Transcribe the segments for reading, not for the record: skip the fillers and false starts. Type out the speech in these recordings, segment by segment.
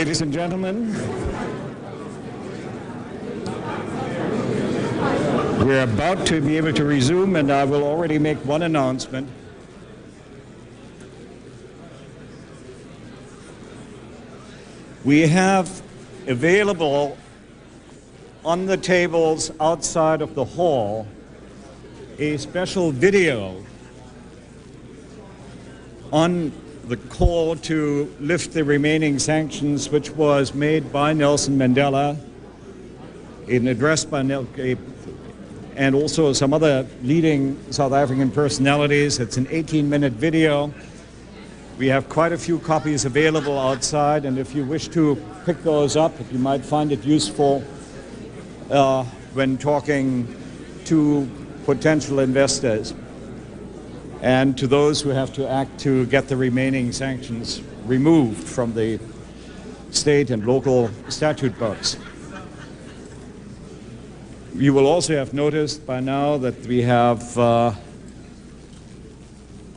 Ladies and gentlemen, we're about to be able to resume, and I will already make one announcement. We have available on the tables outside of the hall a special video on the call to lift the remaining sanctions, which was made by Nelson Mandela, an address by and also some other leading South African personalities. It's an 18-minute video. We have quite a few copies available outside, and if you wish to pick those up, you might find it useful when talking to potential investors and to those who have to act to get the remaining sanctions removed from the state and local statute books. You will also have noticed by now that we have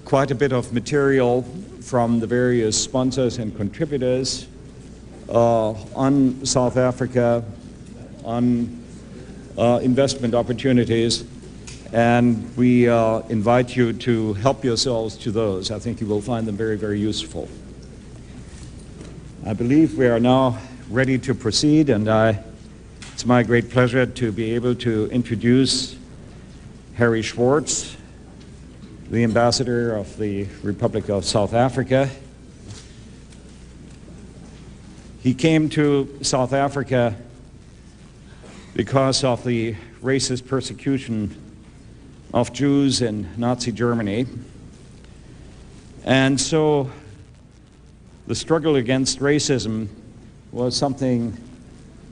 quite a bit of material from the various sponsors and contributors on South Africa, on investment opportunities, and we invite you to help yourselves to those. I think you will find them very, very useful. I believe we are now ready to proceed, and it's my great pleasure to be able to introduce Harry Schwarz, the ambassador of the Republic of South Africa. He came to South Africa because of the racist persecution of Jews in Nazi Germany. And so the struggle against racism was something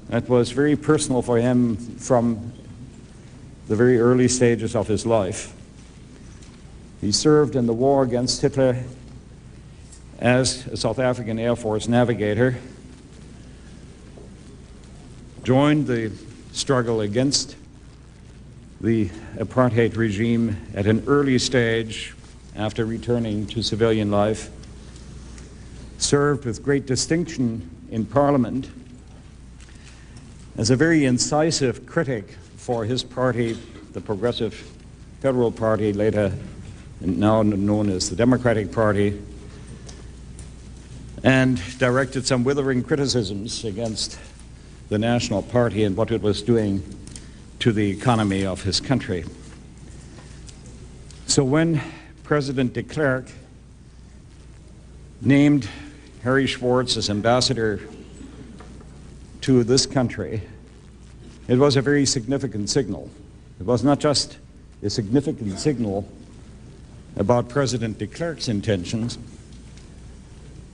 that was very personal for him from the very early stages of his life. He served in the war against Hitler as a South African Air Force navigator, joined the struggle against the apartheid regime at an early stage after returning to civilian life, served with great distinction in Parliament as a very incisive critic for his party, the Progressive Federal Party, later now known as the Democratic Party, and directed some withering criticisms against the National Party and what it was doing to the economy of his country. So when President de Klerk named Harry Schwarz as ambassador to this country, it was a very significant signal. It was not just a significant signal about President de Klerk's intentions,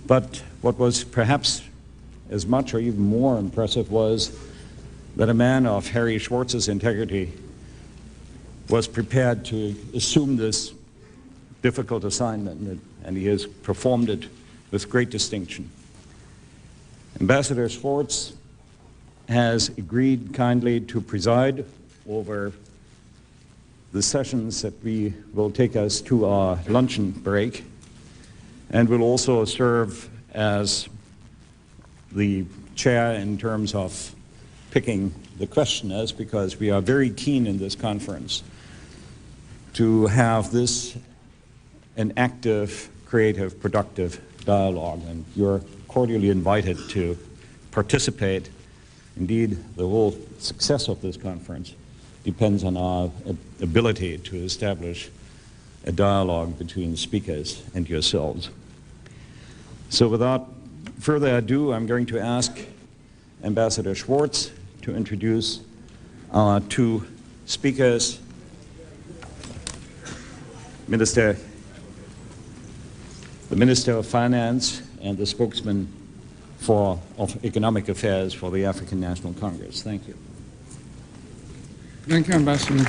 but what was perhaps as much or even more impressive was that a man of Harry Schwarz's integrity was prepared to assume this difficult assignment, and he has performed it with great distinction. Ambassador Schwarz has agreed kindly to preside over the sessions that will take us to our luncheon break, and will also serve as the chair in terms of picking the questioners, because we are very keen in this conference to have this an active, creative, productive dialogue, and you're cordially invited to participate. Indeed, the whole success of this conference depends on our ability to establish a dialogue between speakers and yourselves. So without further ado, I'm going to ask Ambassador Schwarz to introduce our two speakers, the Minister of Finance and the spokesman of Economic Affairs for the African National Congress. Thank you. Thank you, Ambassador.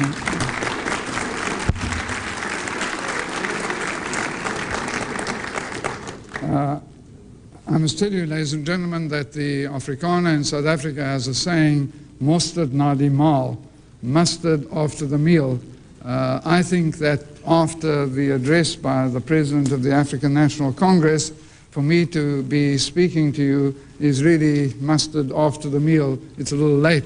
I must tell you, ladies and gentlemen, that the Afrikaner in South Africa has a saying, mosterd na die maal, mustard after the meal. I think that after the address by the President of the African National Congress, for me to be speaking to you is really mustard after the meal. It's a little late.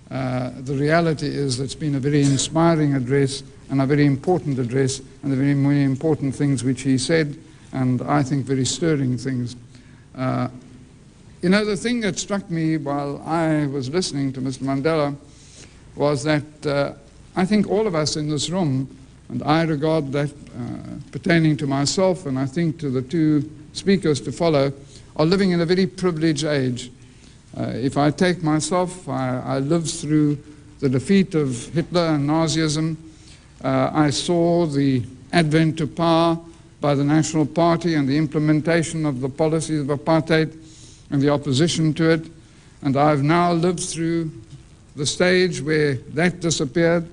The reality is it's been a very inspiring address and a very important address, and the very many important things which he said, and I think very stirring things. You know, the thing that struck me while I was listening to Mr. Mandela was that I think all of us in this room, and I regard that pertaining to myself and I think to the two speakers to follow, are living in a very privileged age. If I take myself, I lived through the defeat of Hitler and Nazism. I saw the advent to power by the National Party and the implementation of the policies of apartheid and the opposition to it. And I've now lived through the stage where that disappeared.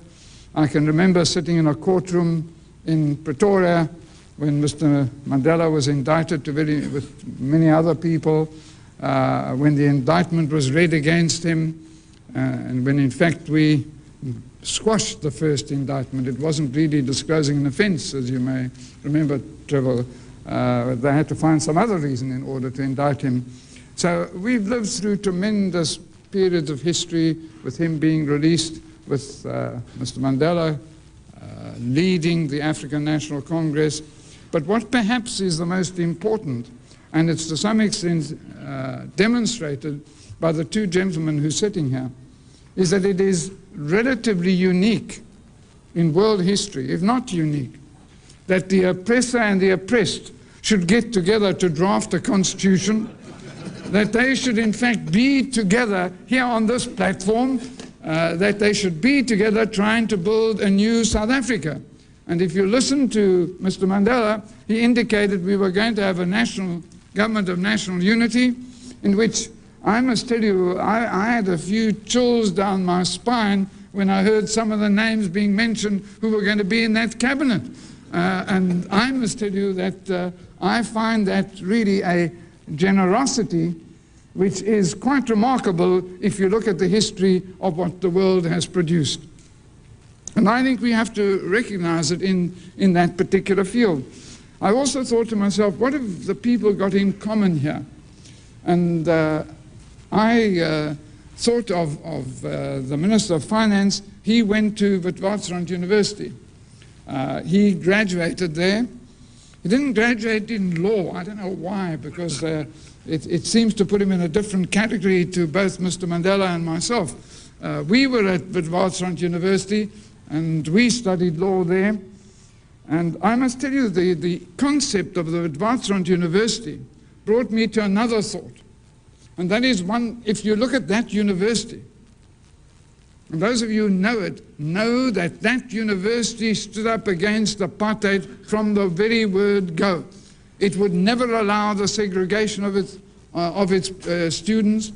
I can remember sitting in a courtroom in Pretoria when Mr. Mandela was indicted with many other people, when the indictment was read against him, and when in fact we squashed the first indictment. It wasn't really disclosing an offence, as you may remember, Trevor. They had to find some other reason in order to indict him. So we've lived through tremendous periods of history with him being released, with Mr. Mandela leading the African National Congress. But what perhaps is the most important, and it's to some extent demonstrated by the two gentlemen who are sitting here, is that it is relatively unique in world history, if not unique, that the oppressor and the oppressed should get together to draft a constitution, that they should in fact be together here on this platform, that they should be together trying to build a new South Africa. And if you listen to Mr. Mandela, he indicated we were going to have a national government of national unity, in which I must tell you, I had a few chills down my spine when I heard some of the names being mentioned who were going to be in that cabinet. And I must tell you that I find that really a generosity which is quite remarkable if you look at the history of what the world has produced. And I think we have to recognize it in that particular field. I also thought to myself, what have the people got in common here? And I thought of the Minister of Finance. He went to Witwatersrand University. He graduated there. He didn't graduate in law. I don't know why, because it seems to put him in a different category to both Mr. Mandela and myself. We were at Witwatersrand University, and we studied law there. And I must tell you, the concept of the Witwatersrand University brought me to another thought. And that is one, if you look at that university, and those of you who know it, know that that university stood up against apartheid from the very word go. It would never allow the segregation of its students.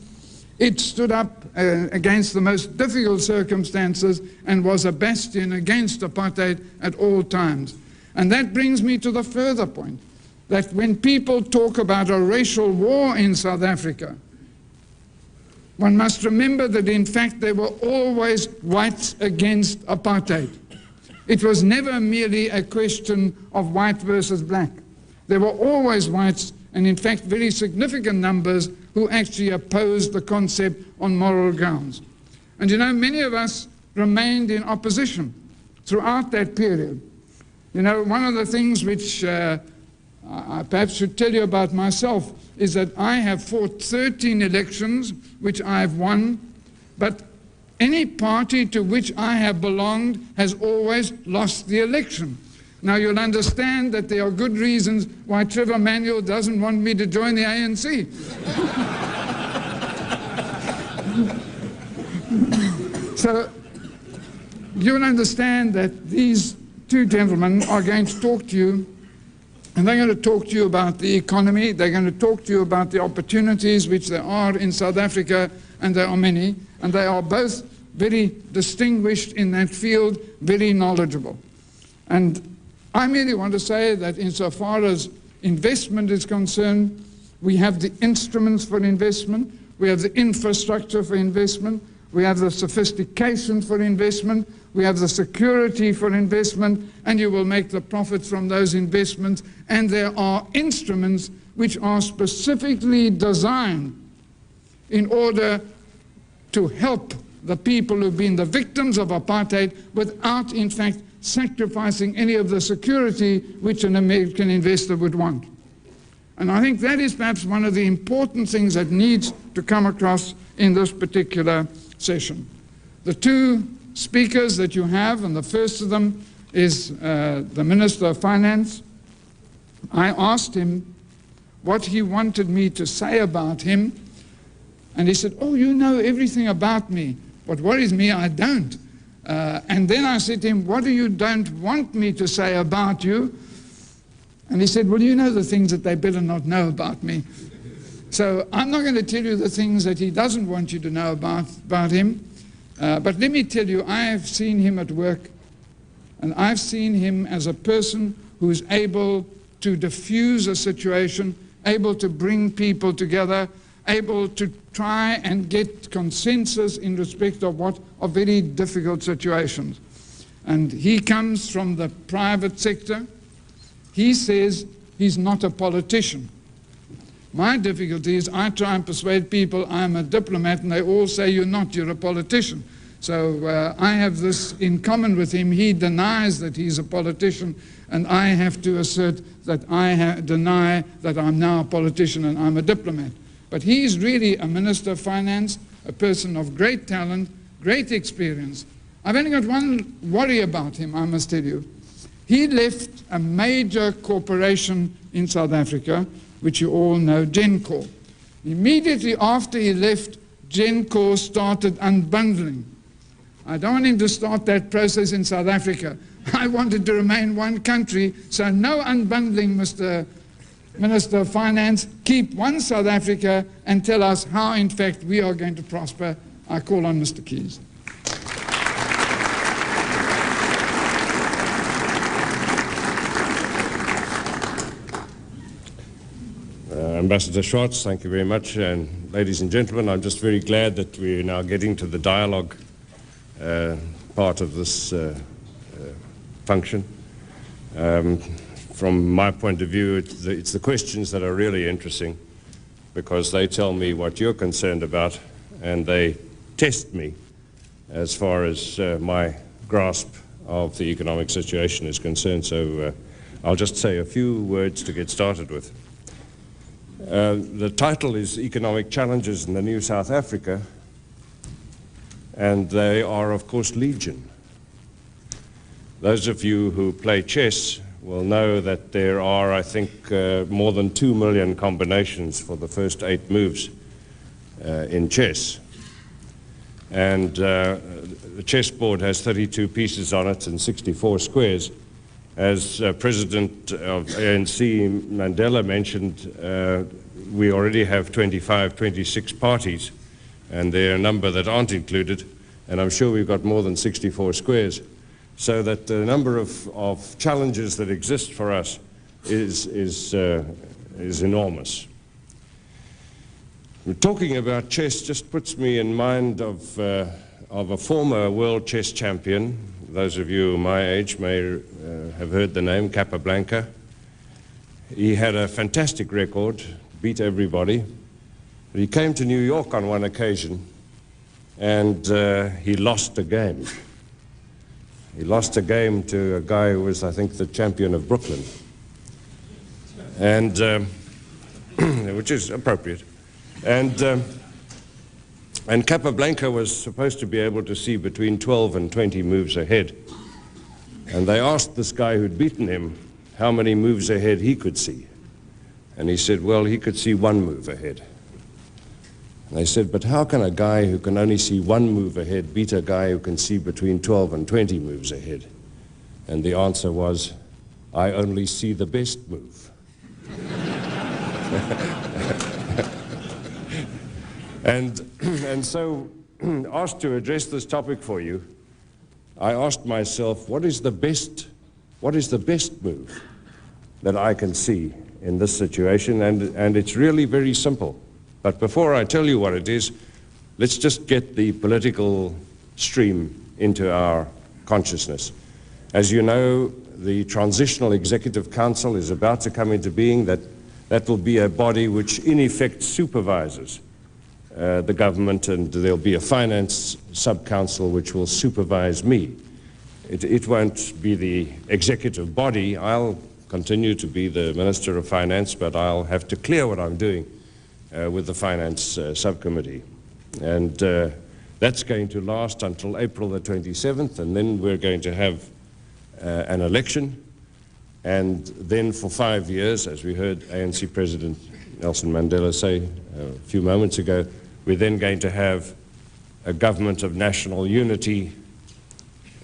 It stood up against the most difficult circumstances and was a bastion against apartheid at all times. And that brings me to the further point, that when people talk about a racial war in South Africa, one must remember that in fact there were always whites against apartheid. It was never merely a question of white versus black. There were always whites, and in fact very significant numbers, who actually opposed the concept on moral grounds. And you know, many of us remained in opposition throughout that period. You know, one of the things which I perhaps should tell you about myself is that I have fought 13 elections which I have won, but any party to which I have belonged has always lost the election. Now you'll understand that there are good reasons why Trevor Manuel doesn't want me to join the ANC. So you'll understand that these two gentlemen are going to talk to you, and they're going to talk to you about the economy. They're going to talk to you about the opportunities which there are in South Africa, and there are many, and they are both very distinguished in that field, very knowledgeable. And I merely want to say that insofar as investment is concerned, we have the instruments for investment, we have the infrastructure for investment, we have the sophistication for investment, we have the security for investment, and you will make the profits from those investments. And there are instruments which are specifically designed in order to help the people who've been the victims of apartheid without, in fact, sacrificing any of the security which an American investor would want. And I think that is perhaps one of the important things that needs to come across in this particular session. The two speakers that you have, and the first of them is the Minister of Finance. I asked him what he wanted me to say about him, and he said, "Oh, you know everything about me. What worries me, I don't." And then I said to him, "What do you don't want me to say about you?" And he said, "Well, you know the things that they better not know about me." So I'm not going to tell you the things that he doesn't want you to know about him. But let me tell you, I have seen him at work, and I've seen him as a person who is able to diffuse a situation, able to bring people together, able to try and get consensus in respect of what are very difficult situations. And he comes from the private sector. He says he's not a politician. My difficulty is I try and persuade people I'm a diplomat, and they all say, "You're not, you're a politician." So I have this in common with him. He denies that he's a politician, and I have to assert that I deny that I'm now a politician and I'm a diplomat. But he's really a Minister of Finance, a person of great talent, great experience. I've only got one worry about him, I must tell you. He left a major corporation in South Africa, which you all know, Gencor. Immediately after he left, Gencor started unbundling. I don't want him to start that process in South Africa. I wanted to remain one country, so no unbundling, Mr. Minister of Finance. Keep one South Africa and tell us how, in fact, we are going to prosper. I call on Mr. Keys. Ambassador Schwarz, thank you very much. And ladies and gentlemen, I'm just very glad that we're now getting to the dialogue part of this function. From my point of view, it's the questions that are really interesting, because they tell me what you're concerned about, and they test me as far as my grasp of the economic situation is concerned. So I'll just say a few words to get started with. The title is Economic Challenges in the New South Africa, and they are, of course, legion. Those of you who play chess will know that there are, I think, more than 2 million combinations for the first 8 moves in chess. And the chessboard has 32 pieces on it and 64 squares. As President of ANC Mandela mentioned, we already have 25, 26 parties, and there are a number that aren't included, and I'm sure we've got more than 64 squares. So that the number of challenges that exist for us is enormous. Talking about chess just puts me in mind of a former world chess champion. Those of you my age may have heard the name, Capablanca. He had a fantastic record, beat everybody. But he came to New York on one occasion, and he lost a game. He lost a game to a guy who was, I think, the champion of Brooklyn, and which is appropriate. And Capablanca was supposed to be able to see between 12 and 20 moves ahead. And they asked this guy who'd beaten him how many moves ahead he could see. And he said, well, he could see 1 move ahead. And they said, but how can a guy who can only see 1 move ahead beat a guy who can see between 12 and 20 moves ahead? And the answer was, I only see the best move. And so, asked to address this topic for you, I asked myself, what is the best move that I can see in this situation? And it's really very simple. But before I tell you what it is, let's just get the political stream into our consciousness. As you know, the Transitional Executive Council is about to come into being that That will be a body which in effect supervises the government, and there'll be a finance sub-council which will supervise me. It won't be the executive body. I'll continue to be the Minister of Finance, but I'll have to clear what I'm doing with the Finance Subcommittee. And that's going to last until April the 27th, and then we're going to have an election. And then for 5 years, as we heard ANC President Nelson Mandela say a few moments ago, we're then going to have a government of national unity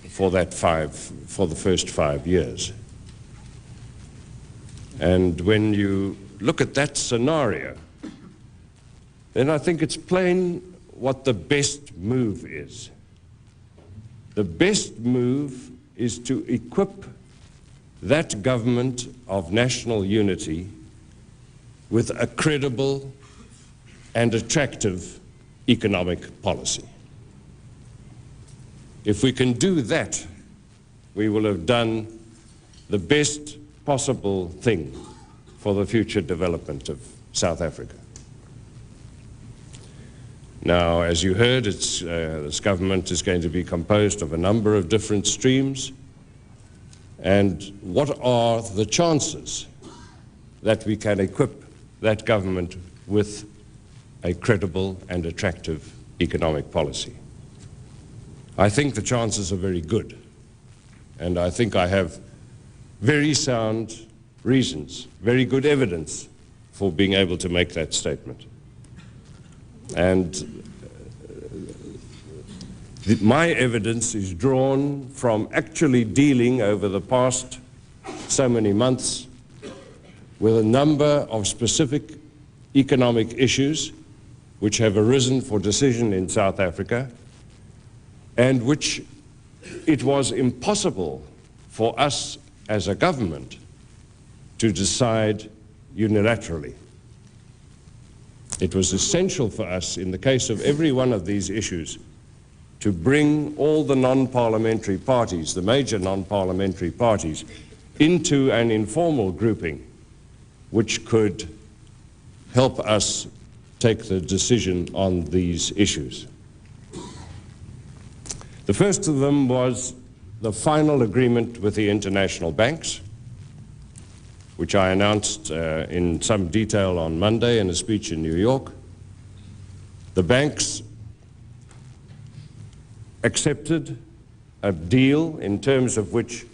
for the first 5 years. And when you look at that scenario, then I think it's plain what the best move is. The best move is to equip that government of national unity with a credible and attractive economic policy. If we can do that, we will have done the best possible thing for the future development of South Africa. Now, as you heard, this government is going to be composed of a number of different streams. And what are the chances that we can equip that government with a credible and attractive economic policy? I think the chances are very good. And I think I have very sound reasons, very good evidence for being able to make that statement. And my evidence is drawn from actually dealing over the past so many months with a number of specific economic issues which have arisen for decision in South Africa, and which it was impossible for us as a government to decide unilaterally. It was essential for us, in the case of every one of these issues, to bring all the non-parliamentary parties, the major non-parliamentary parties, into an informal grouping which could help us take the decision on these issues. The first of them was the final agreement with the international banks, which I announced in some detail on Monday in a speech in New York. The banks accepted a deal in terms of which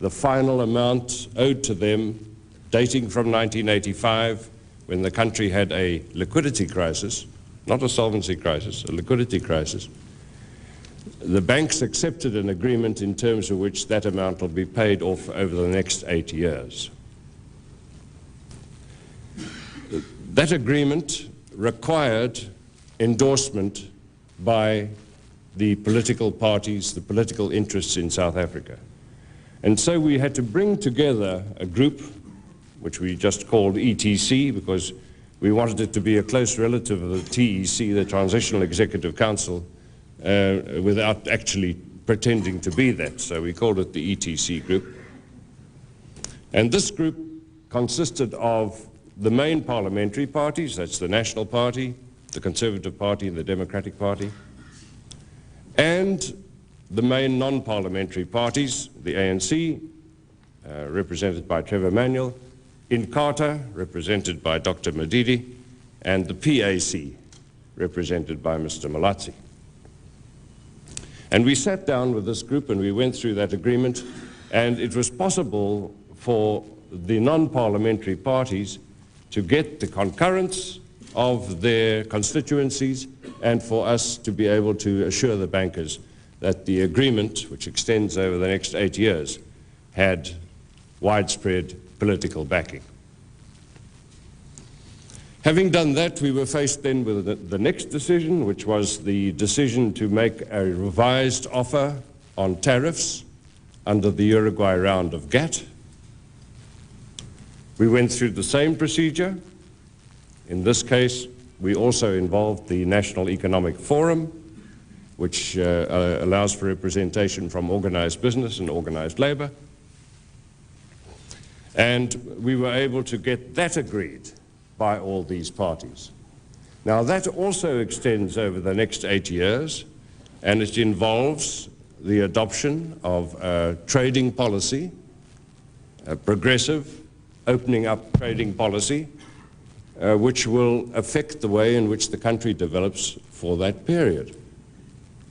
the final amount owed to them, dating from 1985, when the country had a liquidity crisis, not a solvency crisis, a liquidity crisis. The banks accepted an agreement in terms of which that amount will be paid off over the next 8 years. That agreement required endorsement by the political parties, the political interests in South Africa. And so we had to bring together a group, which we just called ETC, because we wanted it to be a close relative of the TEC, the Transitional Executive Council, without actually pretending to be that. So we called it the ETC group. And this group consisted of the main parliamentary parties, that's the National Party, the Conservative Party, and the Democratic Party, and the main non-parliamentary parties, the ANC, represented by Trevor Manuel, Inkatha, represented by Dr. Madidi, and the PAC, represented by Mr. Malatsi. And we sat down with this group and we went through that agreement, and it was possible for the non-parliamentary parties to get the concurrence of their constituencies and for us to be able to assure the bankers that the agreement, which extends over the next 8 years, had widespread political backing. Having done that, we were faced then with the next decision, which was the decision to make a revised offer on tariffs under the Uruguay round of GATT. We went through the same procedure. In this case, we also involved the National Economic Forum, which allows for representation from organized business and organized labor. And we were able to get that agreed by all these parties. Now, that also extends over the next 8 years, and it involves the adoption of a trading policy, a progressive opening up trading policy, which will affect the way in which the country develops for that period,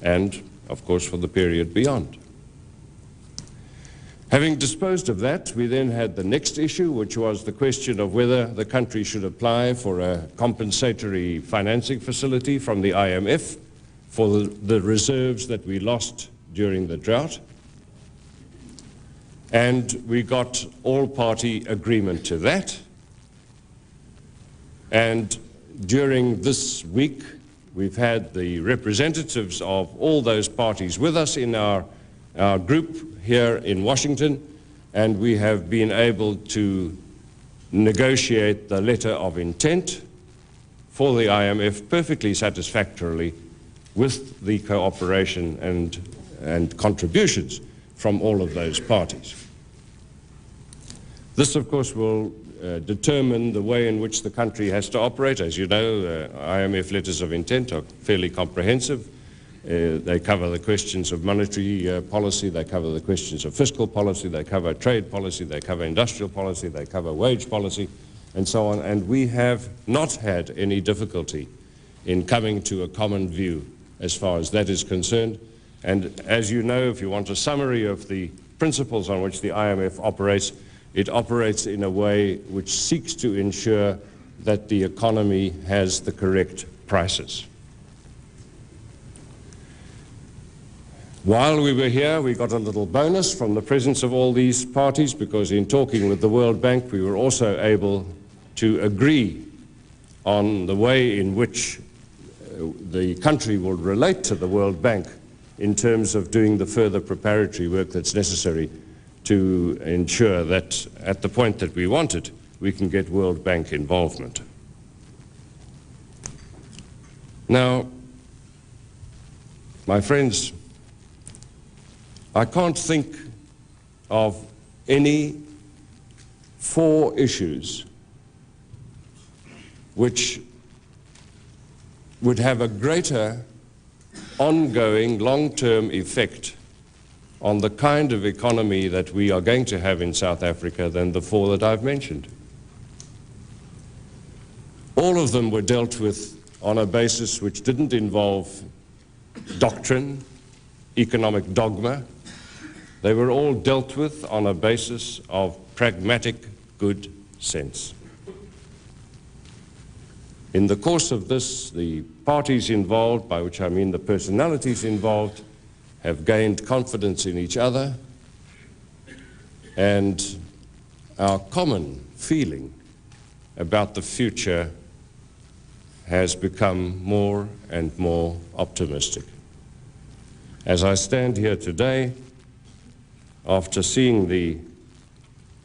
and, of course, for the period beyond. Having disposed of that, we then had the next issue, which was the question of whether the country should apply for a compensatory financing facility from the IMF for the reserves that we lost during the drought. And we got all-party agreement to that. And during this week, we've had the representatives of all those parties with us in our group here in Washington, and we have been able to negotiate the letter of intent for the IMF perfectly satisfactorily with the cooperation and contributions from all of those parties. This, of course, will determine the way in which the country has to operate. As you know, IMF letters of intent are fairly comprehensive. They cover the questions of monetary policy, they cover the questions of fiscal policy, they cover trade policy, they cover industrial policy, they cover wage policy, and so on. And we have not had any difficulty in coming to a common view as far as that is concerned. And as you know, if you want a summary of the principles on which the IMF operates, it operates in a way which seeks to ensure that the economy has the correct prices. While we were here, we got a little bonus from the presence of all these parties, because in talking with the World Bank, we were also able to agree on the way in which the country will relate to the World Bank in terms of doing the further preparatory work that's necessary to ensure that at the point that we want it, we can get World Bank involvement. Now, my friends, I can't think of any 4 issues which would have a greater ongoing long-term effect on the kind of economy that we are going to have in South Africa than the 4 that I've mentioned. All of them were dealt with on a basis which didn't involve doctrine, economic dogma. They were all dealt with on a basis of pragmatic good sense. In the course of this, the parties involved, by which I mean the personalities involved, have gained confidence in each other, and our common feeling about the future has become more and more optimistic. As I stand here today, after seeing the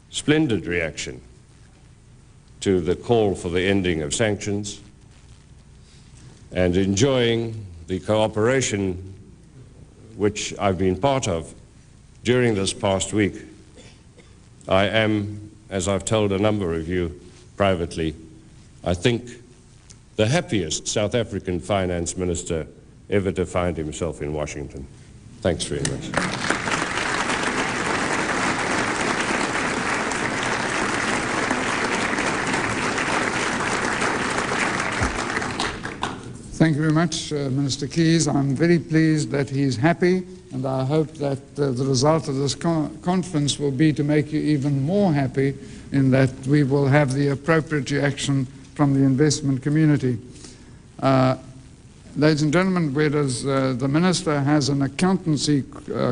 splendid reaction to the call for the ending of sanctions and enjoying the cooperation which I've been part of during this past week, I am, as I've told a number of you privately, I think the happiest South African finance minister ever to find himself in Washington. Thanks very much. Thank you very much, Minister Keys. I'm very pleased that he's happy, and I hope that the result of this conference will be to make you even more happy in that we will have the appropriate reaction from the investment community. Ladies and gentlemen, whereas the Minister has an accountancy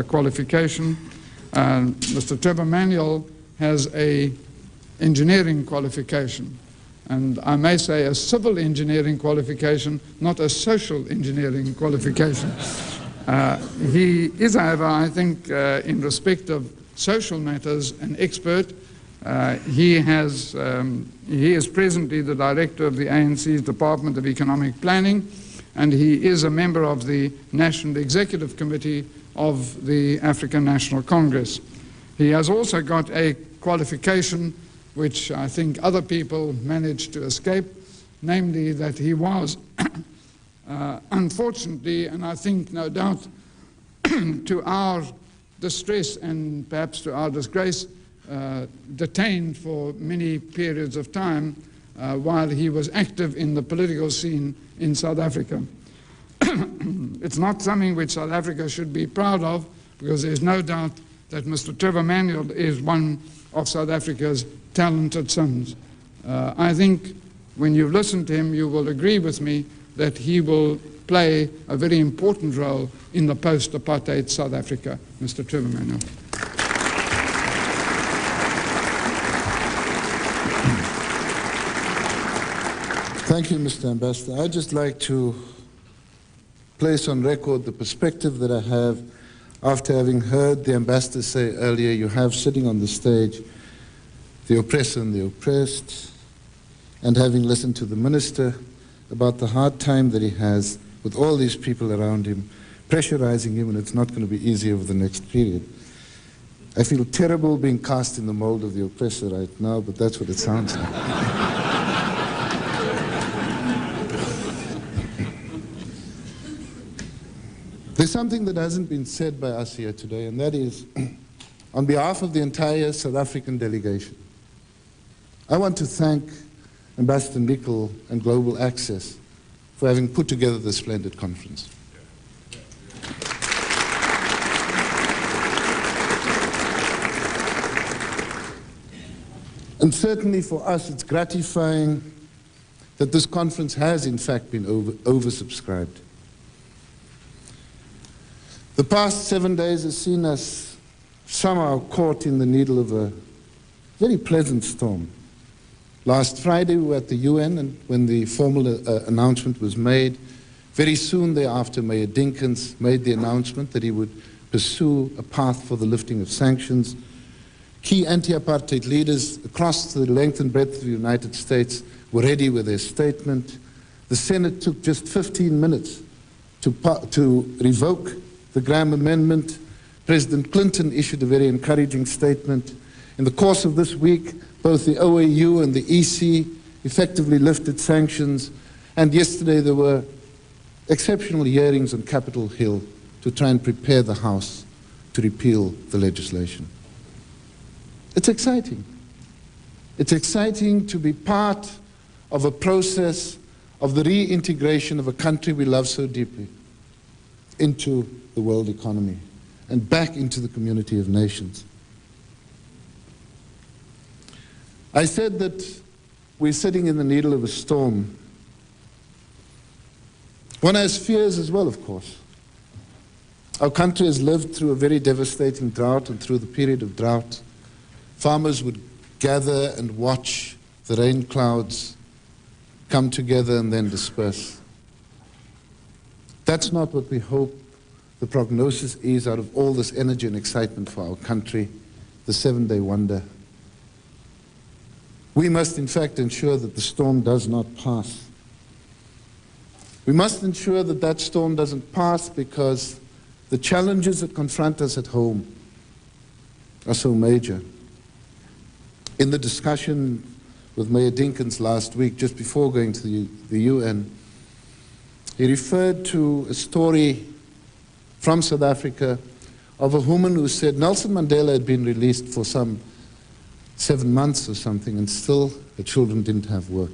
qualification, Mr. Trevor Manuel has an engineering qualification. And I may say a civil engineering qualification, not a social engineering qualification. He is, however, I think, in respect of social matters, an expert. He is presently the director of the ANC's Department of Economic Planning, and he is a member of the National Executive Committee of the African National Congress. He has also got a qualification which I think other people managed to escape, namely that he was, unfortunately, and I think no doubt to our distress and perhaps to our disgrace, detained for many periods of time while he was active in the political scene in South Africa. It's not something which South Africa should be proud of, because there's no doubt that Mr. Trevor Manuel is one of South Africa's talented sons. I think when you listen to him, you will agree with me that he will play a very important role in the post-apartheid South Africa. Mr. Trevor Manuel. Thank you, Mr. Ambassador. I'd just like to place on record the perspective that I have after having heard the Ambassador say earlier, you have sitting on the stage the oppressor and the oppressed, and having listened to the Minister about the hard time that he has with all these people around him, pressurizing him, and it's not going to be easy over the next period. I feel terrible being cast in the mold of the oppressor right now, but that's what it sounds like. There's something that hasn't been said by us here today, and that is, on behalf of the entire South African delegation, I want to thank Ambassador Nicol and Global Access for having put together this splendid conference. And certainly for us, it's gratifying that this conference has in fact been oversubscribed. The past 7 days has seen us somehow caught in the needle of a very pleasant storm. Last Friday we were at the UN, and when the formal announcement was made, very soon thereafter Mayor Dinkins made the announcement that he would pursue a path for the lifting of sanctions. Key anti-apartheid leaders across the length and breadth of the United States were ready with their statement. The Senate took just 15 minutes to revoke the Graham Amendment. President Clinton issued a very encouraging statement. In the course of this week, both the OAU and the EC effectively lifted sanctions, and yesterday there were exceptional hearings on Capitol Hill to try and prepare the House to repeal the legislation. It's exciting. It's exciting to be part of a process of the reintegration of a country we love so deeply into the world economy and back into the community of nations. I said that we're sitting in the needle of a storm. One has fears as well, of course. Our country has lived through a very devastating drought, and through the period of drought, farmers would gather and watch the rain clouds come together and then disperse. That's not what we hope the prognosis is out of all this energy and excitement for our country, the 7-day wonder. We must in fact ensure that the storm does not pass. We must ensure that that storm doesn't pass because the challenges that confront us at home are so major. In the discussion with Mayor Dinkins last week, just before going to the UN, he referred to a story from South Africa of a woman who said Nelson Mandela had been released for some 7 months or something, and still the children didn't have work.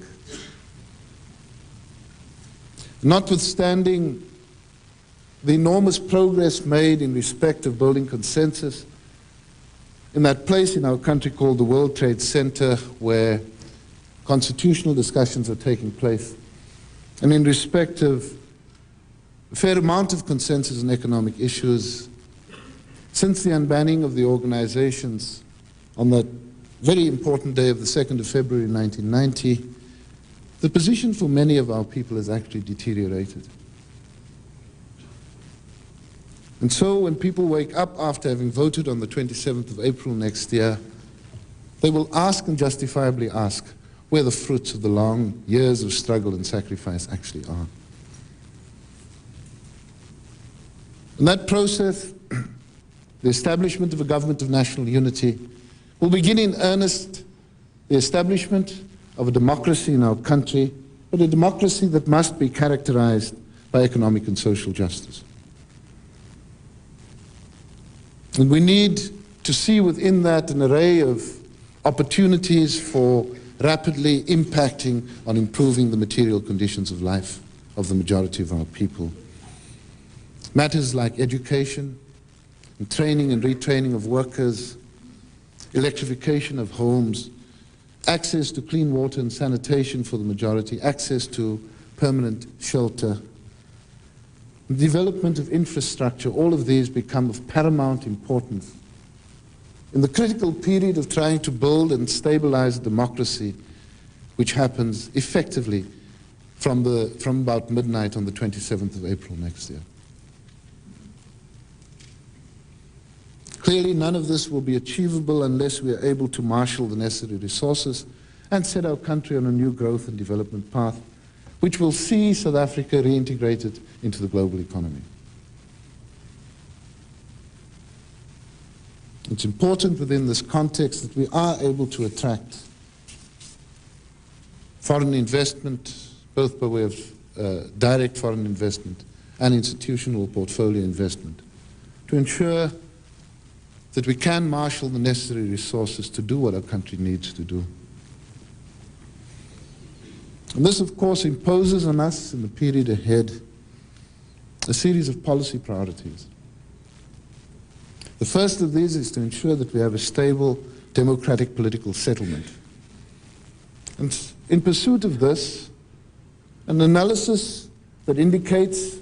Notwithstanding the enormous progress made in respect of building consensus in that place in our country called the World Trade Center, where constitutional discussions are taking place, and in respect of a fair amount of consensus on economic issues, since the unbanning of the organizations on that very important day of the 2nd of February 1990, the position for many of our people has actually deteriorated. And so when people wake up after having voted on the 27th of April next year, they will ask, and justifiably ask, where the fruits of the long years of struggle and sacrifice actually are. In that process, the establishment of a government of national unity will begin in earnest the establishment of a democracy in our country, but a democracy that must be characterized by economic and social justice. And we need to see within that an array of opportunities for rapidly impacting on improving the material conditions of life of the majority of our people. Matters like education, and training and retraining of workers, electrification of homes, access to clean water and sanitation for the majority, access to permanent shelter, development of infrastructure, all of these become of paramount importance in the critical period of trying to build and stabilize democracy, which happens effectively from about midnight on the 27th of April next year. Clearly, none of this will be achievable unless we are able to marshal the necessary resources and set our country on a new growth and development path, which will see South Africa reintegrated into the global economy. It's important within this context that we are able to attract foreign investment, both by way of direct foreign investment and institutional portfolio investment, to ensure that we can marshal the necessary resources to do what our country needs to do. And this, of course, imposes on us in the period ahead a series of policy priorities. The first of these is to ensure that we have a stable democratic political settlement. And in pursuit of this, an analysis that indicates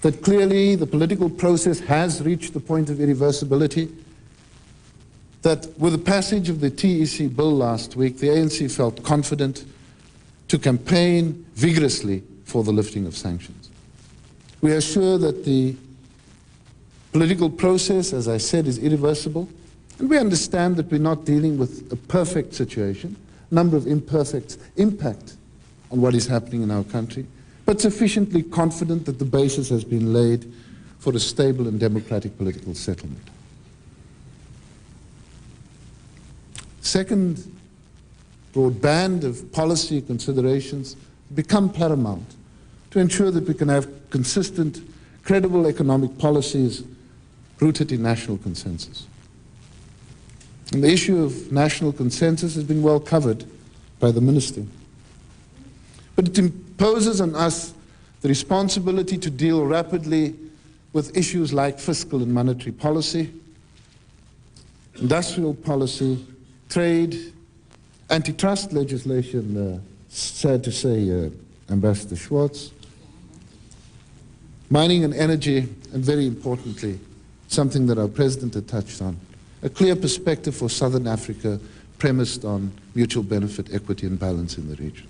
that clearly the political process has reached the point of irreversibility, that with the passage of the TEC bill last week, the ANC felt confident to campaign vigorously for the lifting of sanctions. We are sure that the political process, as I said, is irreversible, and we understand that we're not dealing with a perfect situation. A number of imperfects impact on what is happening in our country, but sufficiently confident that the basis has been laid for a stable and democratic political settlement. Second broad band of policy considerations become paramount to ensure that we can have consistent, credible economic policies rooted in national consensus. And the issue of national consensus has been well covered by the Minister. But it imposes on us the responsibility to deal rapidly with issues like fiscal and monetary policy, industrial policy, trade, antitrust legislation, sad to say, Ambassador Schwarz, mining and energy, and very importantly, something that our President had touched on, a clear perspective for Southern Africa premised on mutual benefit, equity, and balance in the region.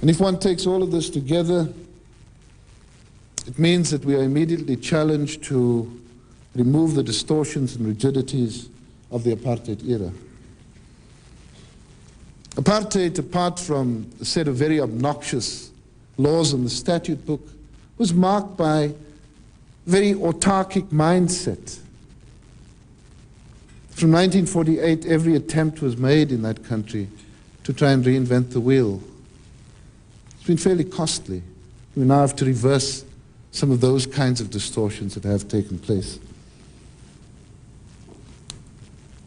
And if one takes all of this together, it means that we are immediately challenged to remove the distortions and rigidities of the apartheid era. Apartheid, apart from a set of very obnoxious laws in the statute book, was marked by a very autarkic mindset. From 1948, every attempt was made in that country to try and reinvent the wheel. It's been fairly costly. We now have to reverse some of those kinds of distortions that have taken place.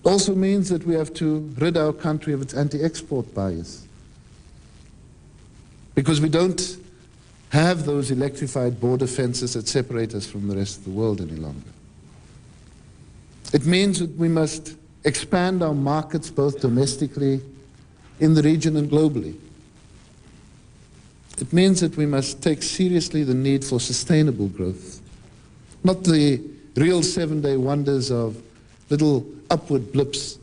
It also means that we have to rid our country of its anti-export bias, because we don't have those electrified border fences that separate us from the rest of the world any longer. It means that we must expand our markets both domestically, in the region, and globally. It means that we must take seriously the need for sustainable growth, not the real seven-day wonders of little upward blips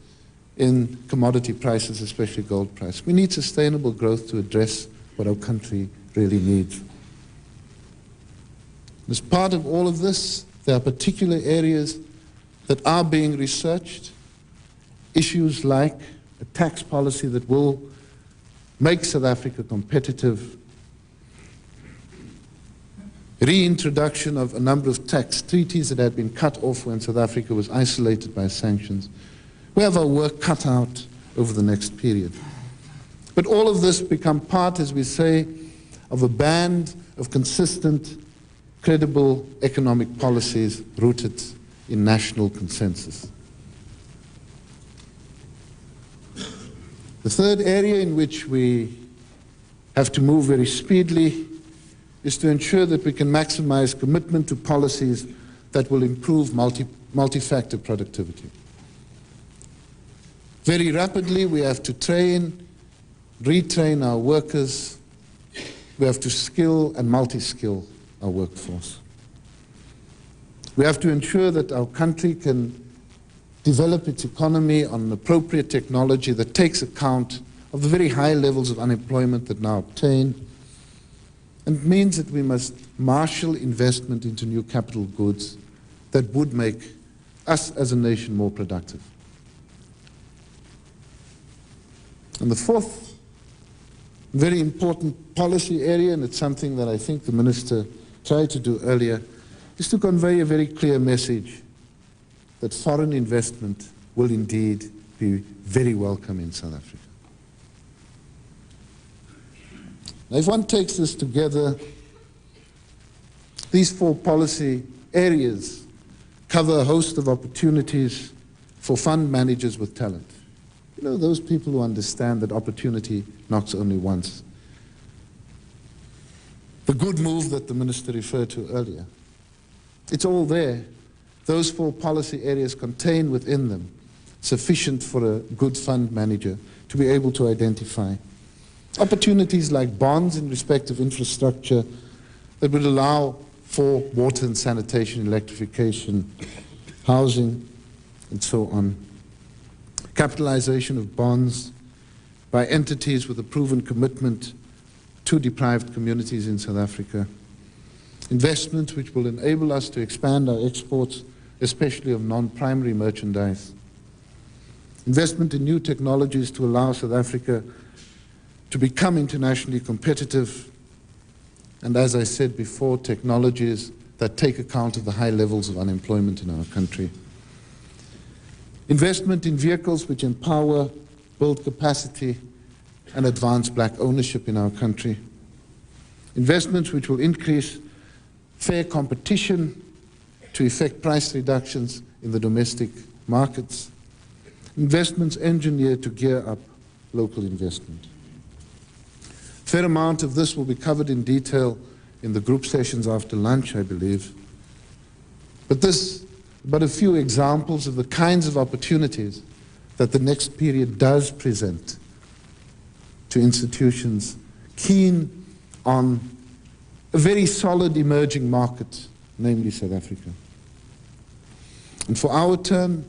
in commodity prices, especially gold price. We need sustainable growth to address what our country really needs. As part of all of this, there are particular areas that are being researched, issues like a tax policy that will make South Africa competitive, reintroduction of a number of tax treaties that had been cut off when South Africa was isolated by sanctions, We have our work cut out over the next period. But all of this become part, as we say, of a band of consistent, credible economic policies rooted in national consensus. The third area in which we have to move very speedily is to ensure that we can maximize commitment to policies that will improve multi-factor productivity. Very rapidly, we have to train, retrain our workers. We have to skill and multi-skill our workforce. We have to ensure that our country can develop its economy on an appropriate technology that takes account of the very high levels of unemployment that now obtain. And it means that we must marshal investment into new capital goods that would make us as a nation more productive. And the fourth very important policy area, and it's something that I think the Minister tried to do earlier, is to convey a very clear message that foreign investment will indeed be very welcome in South Africa. Now, if one takes this together, these four policy areas cover a host of opportunities for fund managers with talent. You know, those people who understand that opportunity knocks only once. The good move that the Minister referred to earlier. It's all there. Those four policy areas contain within them sufficient for a good fund manager to be able to identify opportunities like bonds in respect of infrastructure that would allow for water and sanitation, electrification, housing, and so on. Capitalization of bonds by entities with a proven commitment to deprived communities in South Africa. Investment which will enable us to expand our exports, especially of non-primary merchandise. Investment in new technologies to allow South Africa to become internationally competitive. And as I said before, technologies that take account of the high levels of unemployment in our country. Investment in vehicles which empower, build capacity, and advance black ownership in our country. Investments which will increase fair competition to effect price reductions in the domestic markets. Investments engineered to gear up local investment. A fair amount of this will be covered in detail in the group sessions after lunch, I believe. But a few examples of the kinds of opportunities that the next period does present to institutions keen on a very solid emerging market, namely South Africa. And for our turn,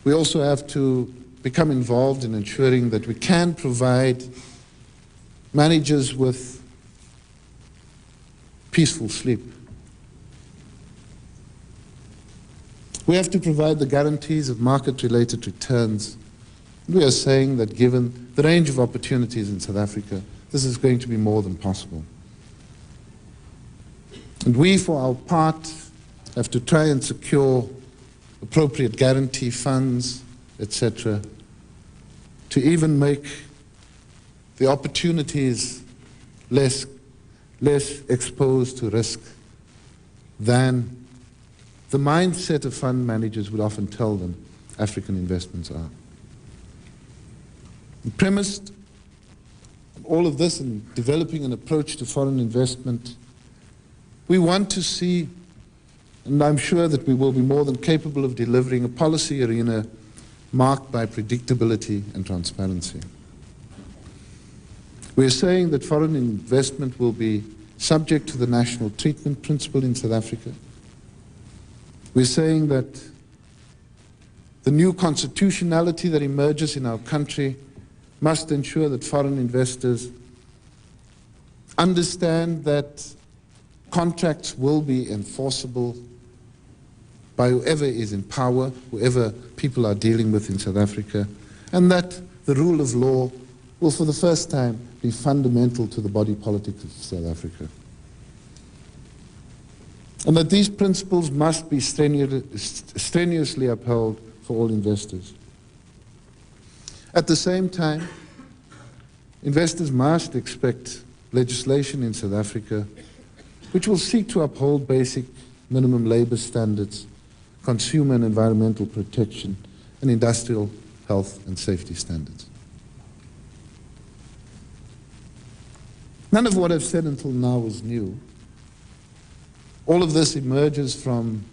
we also have to become involved in ensuring that we can provide managers with peaceful sleep. We have to provide the guarantees of market-related returns. We are saying that given the range of opportunities in South Africa, this is going to be more than possible. And we, for our part, have to try and secure appropriate guarantee funds, etc., to even make the opportunities less exposed to risk than the mindset of fund managers would often tell them African investments are. And premised on all of this and developing an approach to foreign investment, we want to see, and I'm sure that we will be more than capable of delivering, a policy arena marked by predictability and transparency. We're saying that foreign investment will be subject to the national treatment principle in South Africa. We're saying that the new constitutionality that emerges in our country must ensure that foreign investors understand that contracts will be enforceable by whoever is in power, whoever people are dealing with in South Africa, and that the rule of law will for the first time be fundamental to the body politic of South Africa. And that these principles must be strenuously upheld for all investors. At the same time, investors must expect legislation in South Africa which will seek to uphold basic minimum labor standards, consumer and environmental protection, and industrial health and safety standards. None of what I've said until now is new. All of this emerges from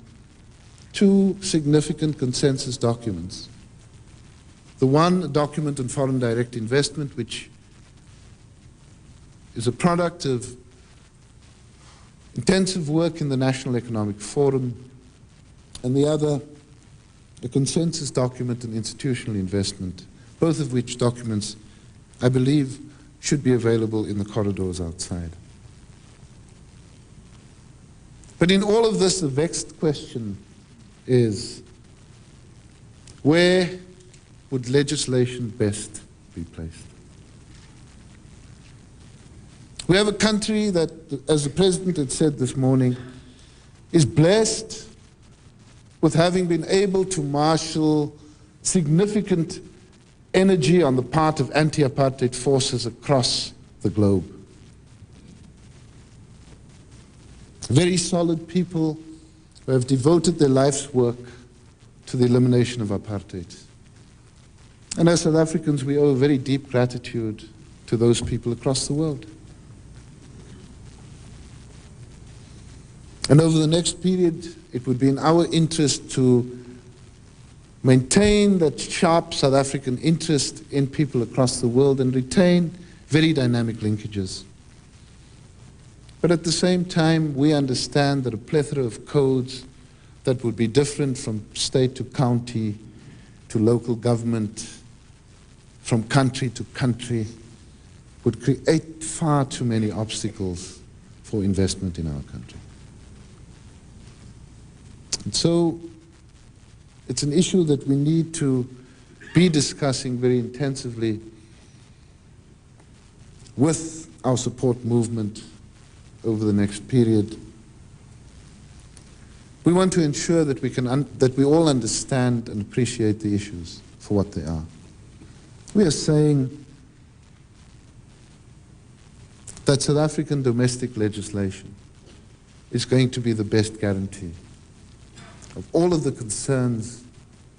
two significant consensus documents. The one, a document on foreign direct investment, which is a product of intensive work in the National Economic Forum, and the other, a consensus document on institutional investment, both of which documents, I believe, should be available in the corridors outside. But in all of this, the vexed question is, where would legislation best be placed? We have a country that, as the President had said this morning, is blessed with having been able to marshal significant energy on the part of anti-apartheid forces across the globe. Very solid people who have devoted their life's work to the elimination of apartheid. And as South Africans, we owe a very deep gratitude to those people across the world. And over the next period, it would be in our interest to maintain that sharp South African interest in people across the world and retain very dynamic linkages. But at the same time, we understand that a plethora of codes that would be different from state to county to local government, from country to country, would create far too many obstacles for investment in our country. And so it's an issue that we need to be discussing very intensively with our support movement over the next period. We want to ensure that we all understand and appreciate the issues for what they are. We are saying that South African domestic legislation is going to be the best guarantee of all of the concerns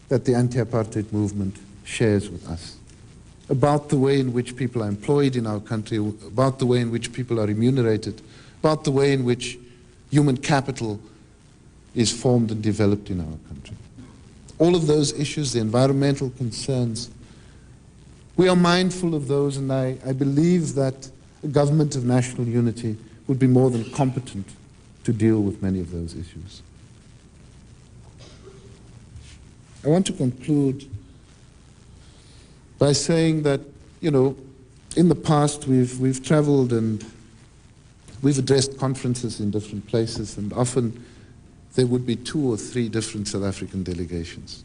that the anti-apartheid movement shares with us, about the way in which people are employed in our country, about the way in which people are remunerated, about the way in which human capital is formed and developed in our country. All of those issues, the environmental concerns, we are mindful of those, and I believe that a government of national unity would be more than competent to deal with many of those issues. I want to conclude by saying that, in the past we've traveled and we've addressed conferences in different places, and often there would be 2 or 3 different South African delegations.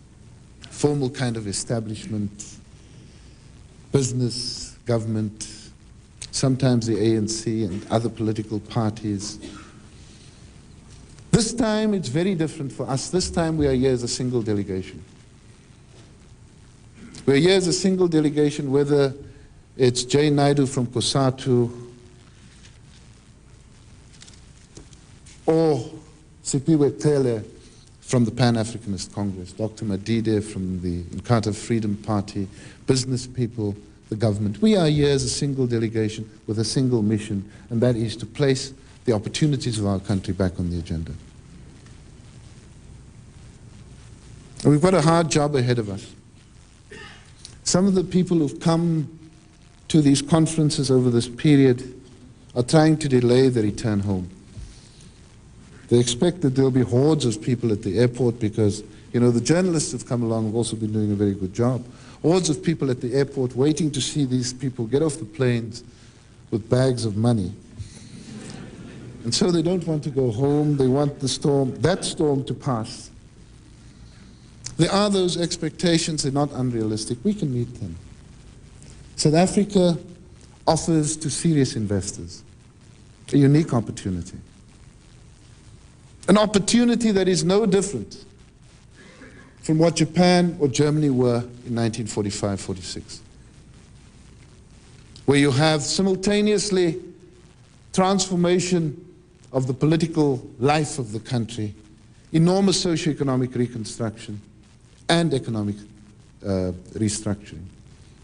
Formal kind of establishment, business, government, sometimes the ANC and other political parties. This time it's very different for us. This time we are here as a single delegation. We're here as a single delegation, whether it's Jay Naidu from COSATU or Sipiwe Tele from the Pan-Africanist Congress, Dr. Madide from the Inkatha Freedom Party, business people, the government. We are here as a single delegation with a single mission, and that is to place the opportunities of our country back on the agenda. And we've got a hard job ahead of us. Some of the people who've come to these conferences over this period are trying to delay the return home. They expect that there'll be hordes of people at the airport because, the journalists who've come along have also been doing a very good job. Hordes of people at the airport waiting to see these people get off the planes with bags of money. And so they don't want to go home. They want that storm to pass. There are those expectations. They're not unrealistic. We can meet them. South Africa offers to serious investors a unique opportunity. An opportunity that is no different from what Japan or Germany were in 1945-46, where you have simultaneously transformation of the political life of the country, enormous socio-economic reconstruction, and economic restructuring.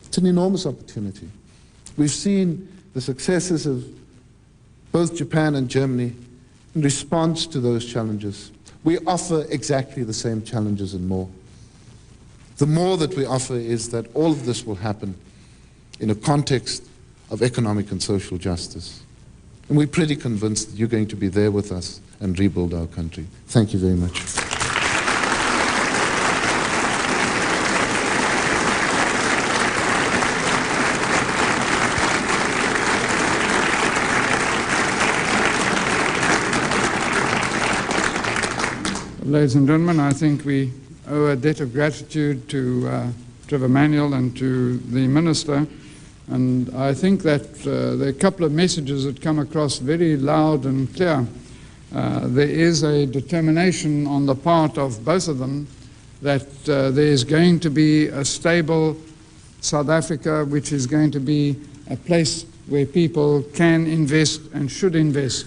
It's an enormous opportunity. We've seen the successes of both Japan and Germany in response to those challenges. We offer exactly the same challenges and more. The more that we offer is that all of this will happen in a context of economic and social justice. And we're pretty convinced that you're going to be there with us and rebuild our country. Thank you very much. Ladies and gentlemen, I think we owe a debt of gratitude to Trevor Manuel and to the Minister. And I think that there are a couple of messages that come across very loud and clear. There is a determination on the part of both of them that there is going to be a stable South Africa, which is going to be a place where people can invest and should invest.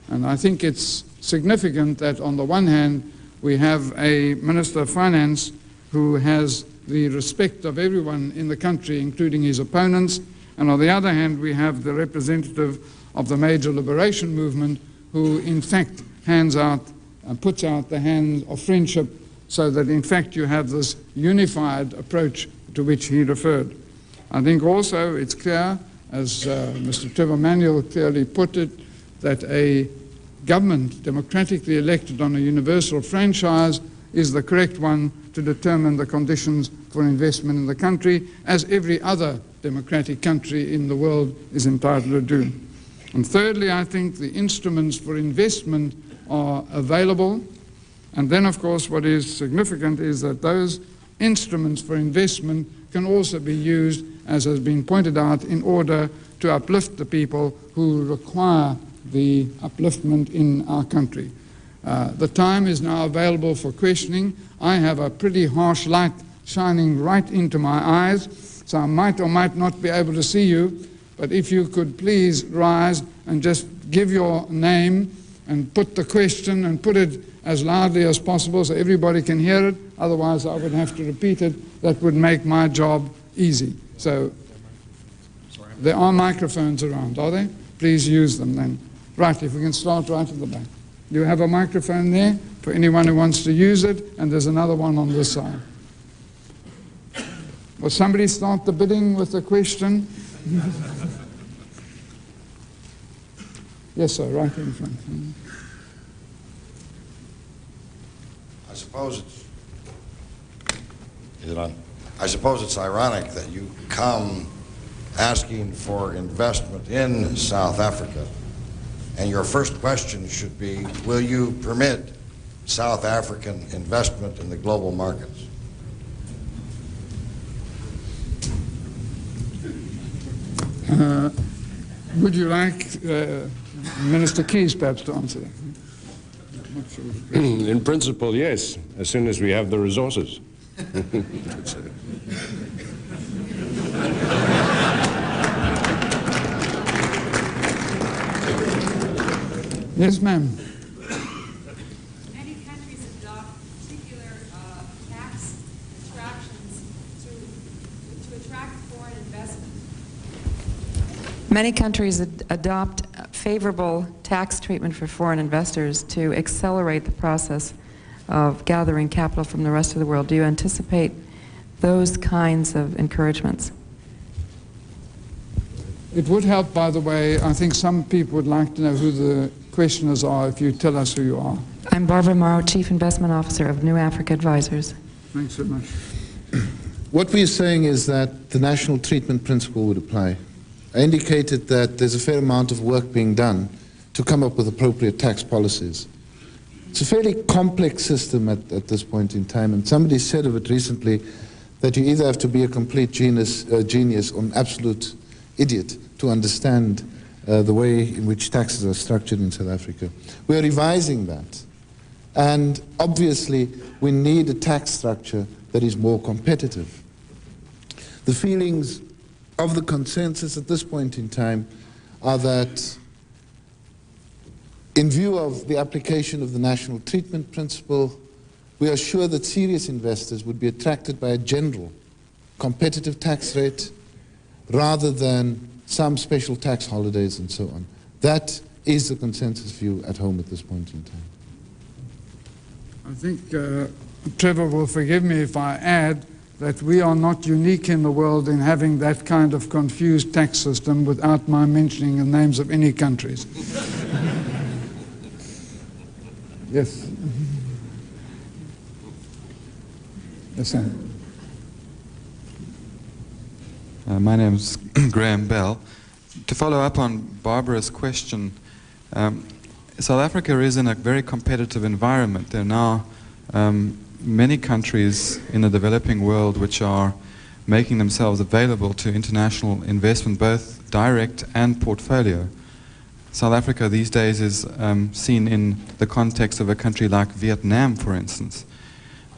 And I think it's significant that on the one hand, we have a Minister of Finance who has the respect of everyone in the country, including his opponents, and on the other hand, we have the representative of the major liberation movement who, in fact, hands out and puts out the hand of friendship so that, in fact, you have this unified approach to which he referred. I think also it's clear, as Mr. Trevor Manuel clearly put it, that a government democratically elected on a universal franchise is the correct one to determine the conditions for investment in the country, as every other democratic country in the world is entitled to do. And thirdly, I think the instruments for investment are available. And then, of course, what is significant is that those instruments for investment can also be used, as has been pointed out, in order to uplift the people who require the upliftment in our country. The time is now available for questioning. I have a pretty harsh light shining right into my eyes, so I might or might not be able to see you, but if you could please rise and just give your name and put the question and put it as loudly as possible so everybody can hear it, otherwise I would have to repeat it. That would make my job easy. So there are microphones around, are there? Please use them then. Right, if we can start right at the back. You have a microphone there for anyone who wants to use it, and there's another one on this side. Will somebody start the bidding with the question? Yes, sir, right in front. I suppose it's ironic that you come asking for investment in South Africa, and your first question should be, will you permit South African investment in the global markets? Would you like Minister Keys perhaps to answer that? In principle, yes, as soon as we have the resources. Yes, ma'am. Many countries adopt particular tax extractions to attract foreign investment. Many countries adopt favorable tax treatment for foreign investors to accelerate the process of gathering capital from the rest of the world. Do you anticipate those kinds of encouragements? It would help, by the way. I think some people would like to know who the questioners are if you tell us who you are. I'm Barbara Morrow, Chief Investment Officer of New Africa Advisors. Thanks so much. What we're saying is that the national treatment principle would apply. I indicated that there's a fair amount of work being done to come up with appropriate tax policies. It's a fairly complex system at this point in time, and somebody said of it recently that you either have to be a complete genius or an absolute idiot to understand the way in which taxes are structured in South Africa. We're revising that, And obviously, we need a tax structure that is more competitive. The feelings of the consensus at this point in time are that in view of the application of the national treatment principle, we are sure that serious investors would be attracted by a general competitive tax rate rather than some special tax holidays and so on. That is the consensus view at home at this point in time. I think Trevor will forgive me if I add that we are not unique in the world in having that kind of confused tax system without my mentioning the names of any countries. Yes. Yes, sir. My name is Graham Bell. To follow up on Barbara's question, South Africa is in a very competitive environment. There are now many countries in the developing world which are making themselves available to international investment, both direct and portfolio. South Africa these days is seen in the context of a country like Vietnam, for instance.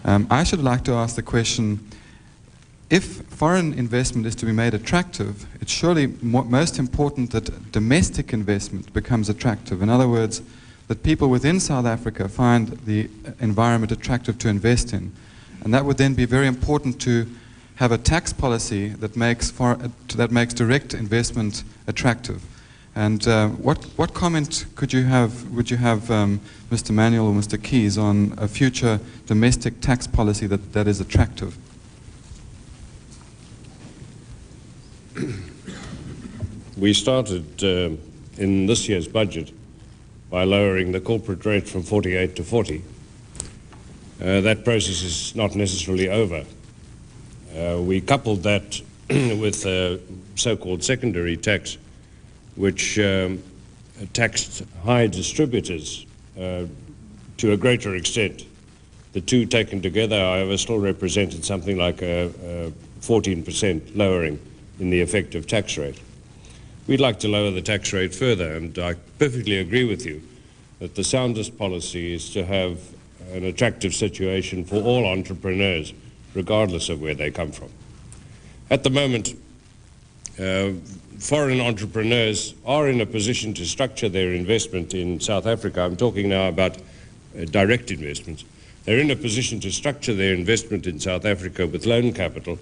I should like to ask the question, if foreign investment is to be made attractive, it's surely most important that domestic investment becomes attractive. In other words, that people within South Africa find the environment attractive to invest in. And that would then be very important to have a tax policy that makes direct investment attractive. And what comment would you have, Mr. Manuel or Mr. Keys, on a future domestic tax policy that is attractive? We started in this year's budget by lowering the corporate rate from 48 to 40. That process is not necessarily over. We coupled that with a so-called secondary tax, which taxed high distributors to a greater extent. The two taken together, however, still represented something like a 14% lowering in the effective tax rate. We'd like to lower the tax rate further, and I perfectly agree with you that the soundest policy is to have an attractive situation for all entrepreneurs, regardless of where they come from. At the moment, foreign entrepreneurs are in a position to structure their investment in South Africa. I'm talking now about direct investments. They're in a position to structure their investment in South Africa with loan capital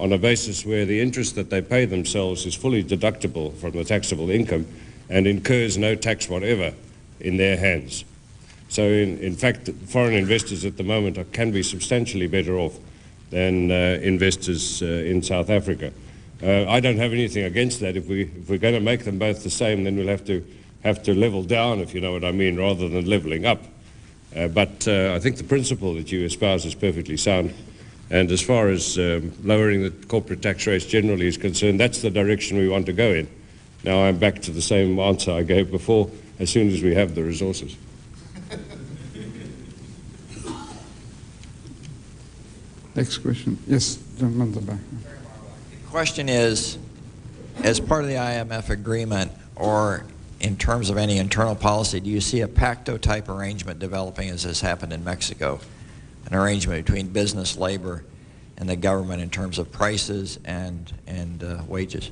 on a basis where the interest that they pay themselves is fully deductible from the taxable income and incurs no tax whatever in their hands. So in fact, foreign investors at the moment can be substantially better off than investors in South Africa. I don't have anything against that. If we're going to make them both the same, then we'll have to level down, if you know what I mean, rather than leveling up. But I think the principle that you espouse is perfectly sound. And as far as lowering the corporate tax rates generally is concerned, that's the direction we want to go in. Now I'm back to the same answer I gave before, as soon as we have the resources. Next question. Yes, gentleman at the back. The question is, as part of the IMF agreement, or in terms of any internal policy, do you see a pacto-type arrangement developing as has happened in Mexico? An arrangement between business, labor, and the government in terms of prices and wages?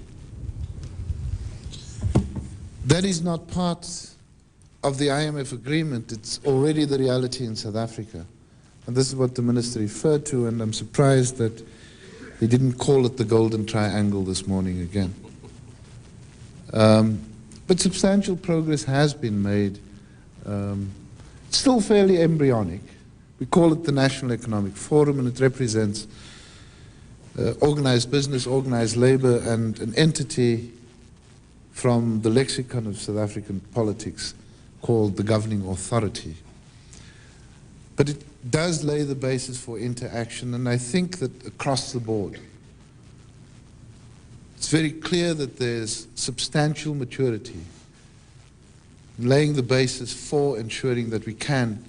That is not part of the IMF agreement. It's already the reality in South Africa. And this is what the minister referred to, and I'm surprised that he didn't call it the Golden Triangle this morning again. But substantial progress has been made, still fairly embryonic. We call it the National Economic Forum, and it represents organized business, organized labor, and an entity from the lexicon of South African politics called the Governing Authority. But it does lay the basis for interaction, and I think that across the board, it's very clear that there's substantial maturity in laying the basis for ensuring that we can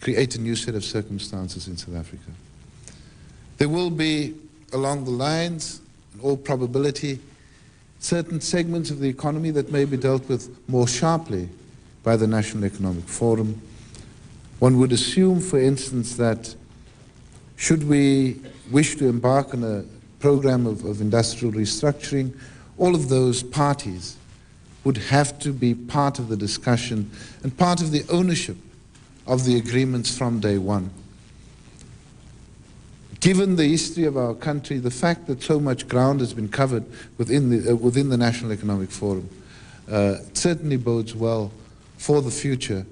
create a new set of circumstances in South Africa. There will be, along the lines, in all probability, certain segments of the economy that may be dealt with more sharply by the National Economic Forum. One would assume, for instance, that should we wish to embark on a program of industrial restructuring, all of those parties would have to be part of the discussion and part of the ownership of the agreements from day one. Given the history of our country, the fact that so much ground has been covered within the National Economic Forum certainly bodes well for the future,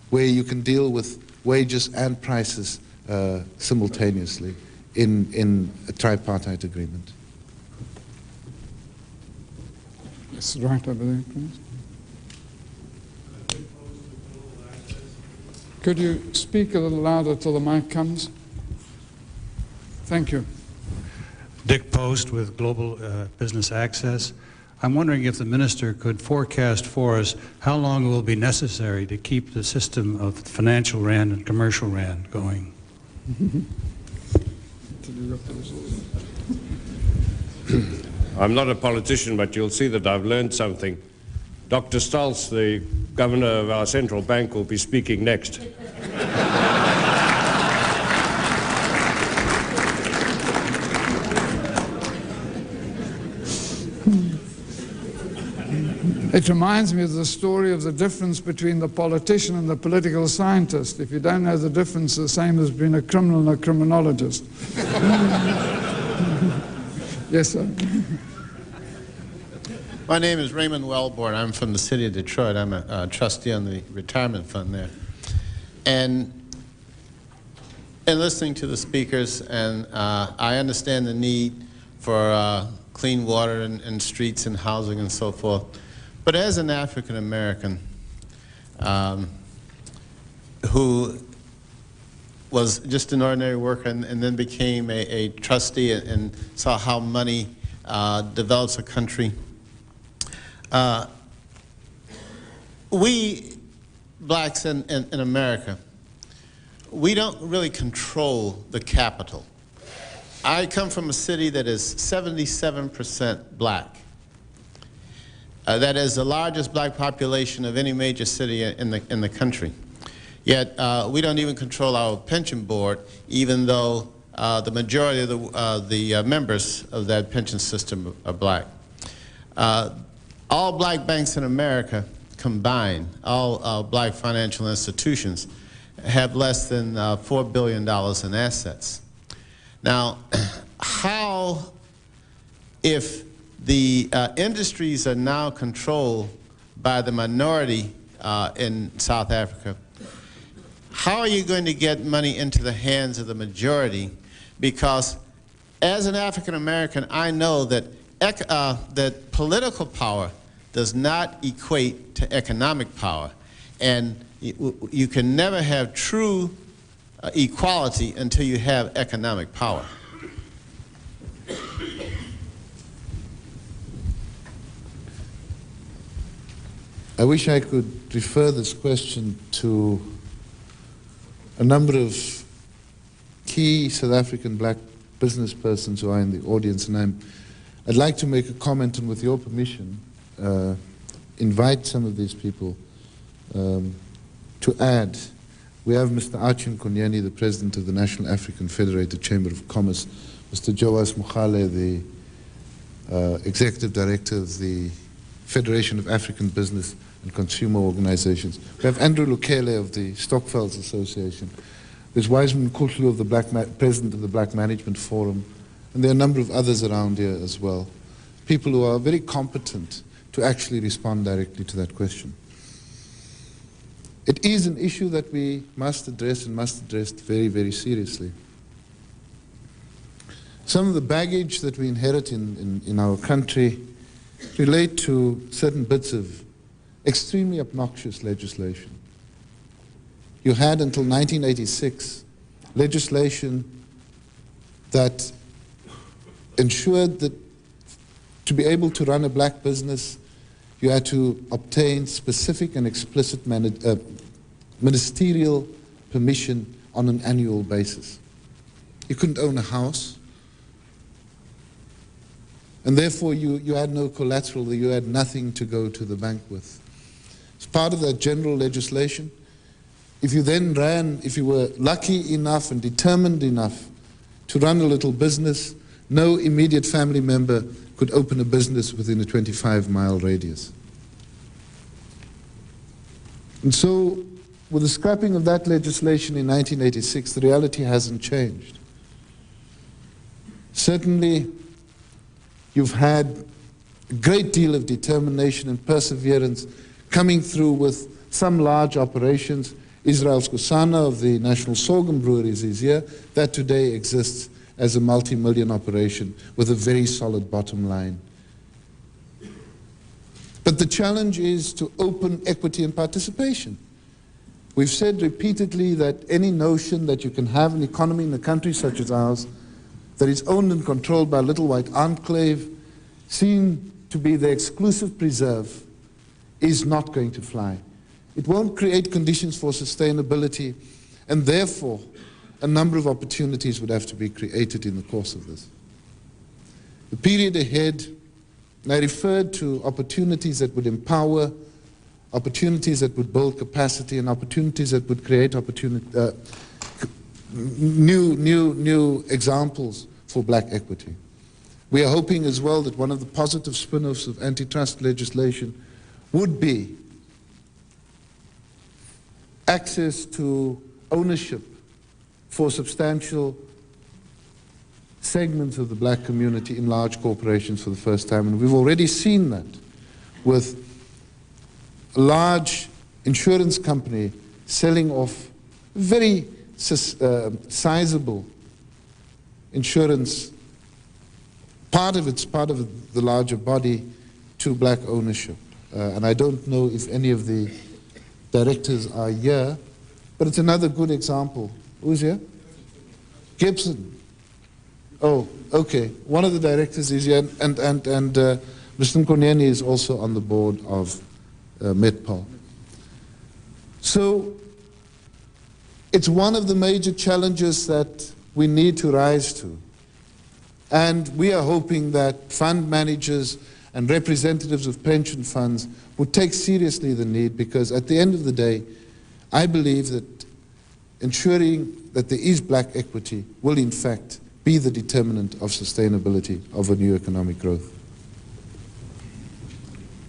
where you can deal with wages and prices simultaneously in a tripartite agreement. Yes, right over there, please. Could you speak a little louder till the mic comes? Thank you. Dick Post with Global Business Access. I'm wondering if the minister could forecast for us how long it will be necessary to keep the system of financial rand and commercial rand going. I'm not a politician, but you'll see that I've learned something. Dr. Stolz, the governor of our central bank, will be speaking next. It reminds me of the story of the difference between the politician and the political scientist. If you don't know the difference, the same as being a criminal and a criminologist. Yes, sir. My name is Raymond Wellborn. I'm from the city of Detroit. I'm a trustee on the retirement fund there. And in listening to the speakers, and I understand the need for clean water and streets and housing and so forth. But as an African American who was just an ordinary worker and then became a trustee and saw how money develops a country, we blacks in America, we don't really control the capital. I come from a city that is 77% black. That is the largest black population of any major city in the country. Yet we don't even control our pension board, even though the majority of the members of that pension system are black. All black banks in America combined, all black financial institutions, have less than $4 billion in assets. Now, how, if the industries are now controlled by the minority in South Africa, how are you going to get money into the hands of the majority? Because as an African American, I know that that political power does not equate to economic power, and you can never have true equality until you have economic power. I wish I could refer this question to a number of key South African black business persons who are in the audience, and I'd like to make a comment, and with your permission, invite some of these people to add. We have Mr. Archon Konyeni, the President of the National African Federated Chamber of Commerce, Mr. Joas Mogale, the Executive Director of the Federation of African Business and Consumer Organizations. We have Andrew Lukele of the Stockfells Association. There's Wiseman Kutlu of the President of the Black Management Forum, and there are a number of others around here as well. People who are very competent to actually respond directly to that question. It is an issue that we must address and must address very, very seriously. Some of the baggage that we inherit in our country relate to certain bits of extremely obnoxious legislation. You had until 1986 legislation that ensured that to be able to run a black business, you had to obtain specific and explicit ministerial permission on an annual basis. You couldn't own a house, and therefore you had no collateral, you had nothing to go to the bank with. As part of that general legislation, if you were lucky enough and determined enough to run a little business, no immediate family member could open a business within a 25-mile radius. And so, with the scrapping of that legislation in 1986, the reality hasn't changed. Certainly, you've had a great deal of determination and perseverance coming through with some large operations. Israel's Kusana of the National Sorghum Breweries is here. That today exists as a multi-million operation with a very solid bottom line. But the challenge is to open equity and participation. We've said repeatedly that any notion that you can have an economy in a country such as ours that is owned and controlled by a little white enclave, seen to be the exclusive preserve, is not going to fly. It won't create conditions for sustainability, and therefore a number of opportunities would have to be created in the course of this. The period ahead, and I referred to opportunities that would empower, opportunities that would build capacity, and opportunities that would create new examples for black equity. We are hoping as well that one of the positive spin-offs of antitrust legislation would be access to ownership for substantial segments of the black community in large corporations for the first time. And we've already seen that with a large insurance company selling off very sizable insurance, part of the larger body, to black ownership. And I don't know if any of the directors are here, but it's another good example. Who's here? Gibson. Oh, okay. One of the directors is here, and Mr. Mkoneni is also on the board of Metpal. So it's one of the major challenges that we need to rise to. And we are hoping that fund managers and representatives of pension funds would take seriously the need, because at the end of the day, I believe that ensuring that there is black equity will in fact be the determinant of sustainability of a new economic growth.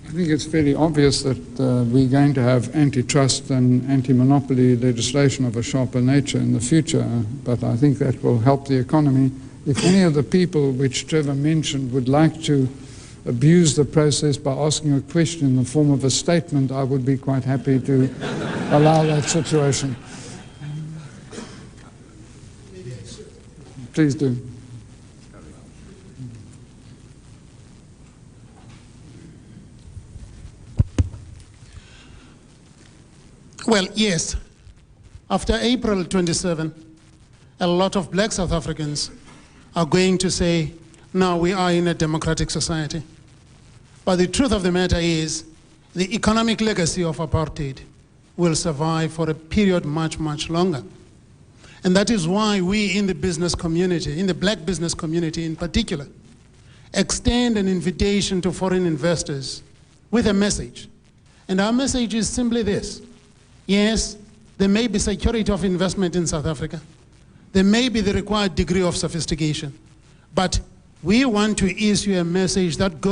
I think it's fairly obvious that we're going to have antitrust and anti-monopoly legislation of a sharper nature in the future, but I think that will help the economy. If any of the people which Trevor mentioned would like to abuse the process by asking a question in the form of a statement, I would be quite happy to allow that situation. Please do. Well, yes. After April 27, a lot of black South Africans are going to say, now we are in a democratic society. But the truth of the matter is, the economic legacy of apartheid will survive for a period much, much longer. And that is why we in the business community, in the black business community in particular, extend an invitation to foreign investors with a message. And our message is simply this. Yes, there may be security of investment in South Africa. There may be the required degree of sophistication. But we want to issue a message that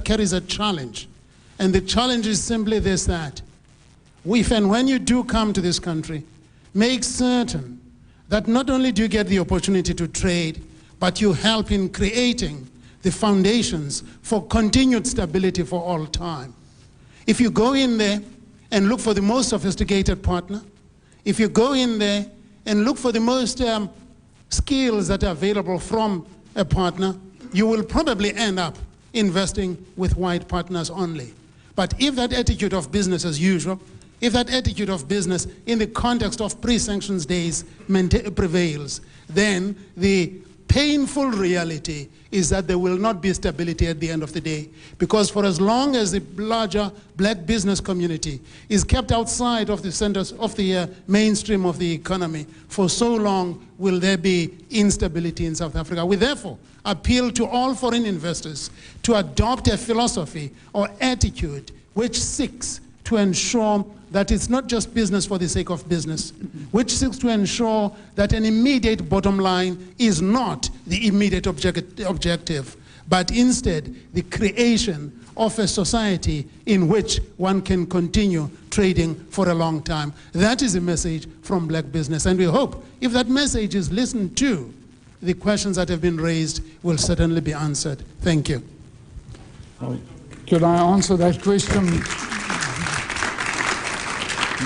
carries a challenge. And the challenge is simply this, that if and when you do come to this country, make certain that not only do you get the opportunity to trade, but you help in creating the foundations for continued stability for all time. If you go in there and look for the most sophisticated partner, if you go in there and look for the most skills that are available from a partner, you will probably end up investing with white partners only. But if that attitude of business as usual, if that attitude of business in the context of pre-sanctions days prevails, then the painful reality is that there will not be stability at the end of the day. Because for as long as the larger black business community is kept outside of the centers of the mainstream of the economy, for so long will there be instability in South Africa. We therefore appeal to all foreign investors to adopt a philosophy or attitude which seeks to ensure that it's not just business for the sake of business, which seeks to ensure that an immediate bottom line is not the immediate objective, but instead the creation of a society in which one can continue trading for a long time. That is a message from black business, and we hope if that message is listened to, the questions that have been raised will certainly be answered. Thank you. Could I answer that question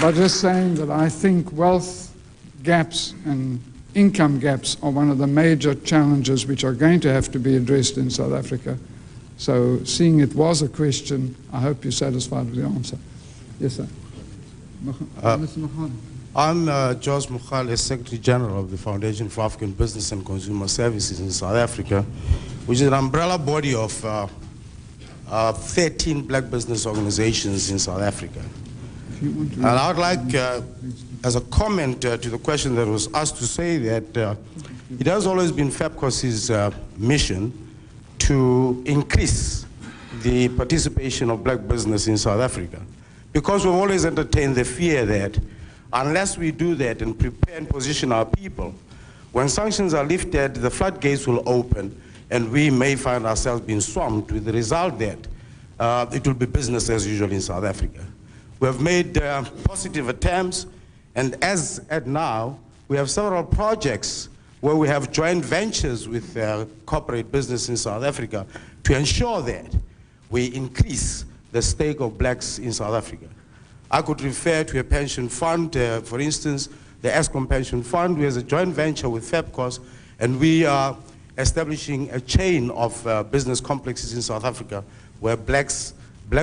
by just saying that I think wealth gaps and income gaps are one of the major challenges which are going to have to be addressed in South Africa. So seeing it was a question, I hope you're satisfied with the answer. Yes, sir. Mr. Mokhale. I'm George Mokhale, Secretary General of the Foundation for African Business and Consumer Services in South Africa, which is an umbrella body of 13 black business organizations in South Africa. And I would like, as a comment to the question that was asked, to say that it has always been FAPCOS's mission to increase the participation of black business in South Africa, because we've always entertained the fear that unless we do that and prepare and position our people, when sanctions are lifted, the floodgates will open and we may find ourselves being swamped, with the result that it will be business as usual in South Africa. We have made positive attempts, and as at now, we have several projects where we have joint ventures with corporate business in South Africa to ensure that we increase the stake of blacks in South Africa. I could refer to a pension fund, for instance, the Eskom Pension Fund, which is a joint venture with FAPCOS, and we are establishing a chain of business complexes in South Africa where black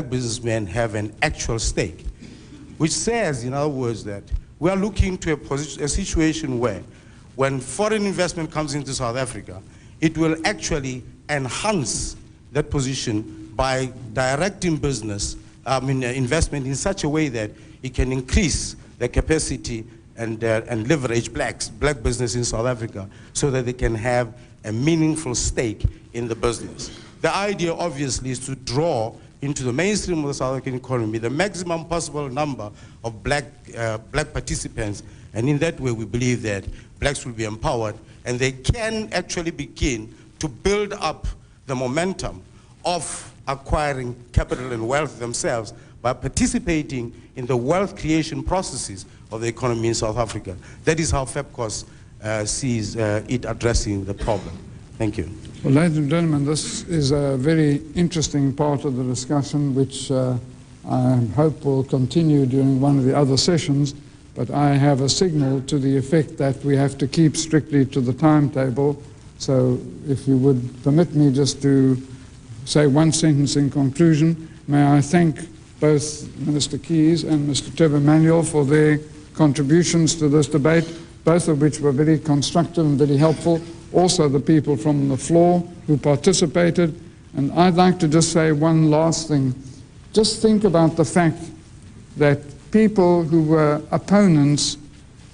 businessmen have an actual stake, which says, in other words, that we are looking to a situation where when foreign investment comes into South Africa, it will actually enhance that position by directing investment in such a way that it can increase the capacity and leverage black business in South Africa so that they can have a meaningful stake in the business. The idea, obviously, is to draw into the mainstream of the South African economy the maximum possible number of black participants, and in that way we believe that blacks will be empowered and they can actually begin to build up the momentum of acquiring capital and wealth themselves by participating in the wealth creation processes of the economy in South Africa. That is how FAPCOS sees it addressing the problem. Thank you. Well, ladies and gentlemen, this is a very interesting part of the discussion, which I hope will continue during one of the other sessions, but I have a signal to the effect that we have to keep strictly to the timetable. So if you would permit me just to say one sentence in conclusion, may I thank both Minister Keys and Mr. Trevor Manuel for their contributions to this debate, both of which were very constructive and very helpful. Also the people from the floor who participated. And I'd like to just say one last thing. Just think about the fact that people who were opponents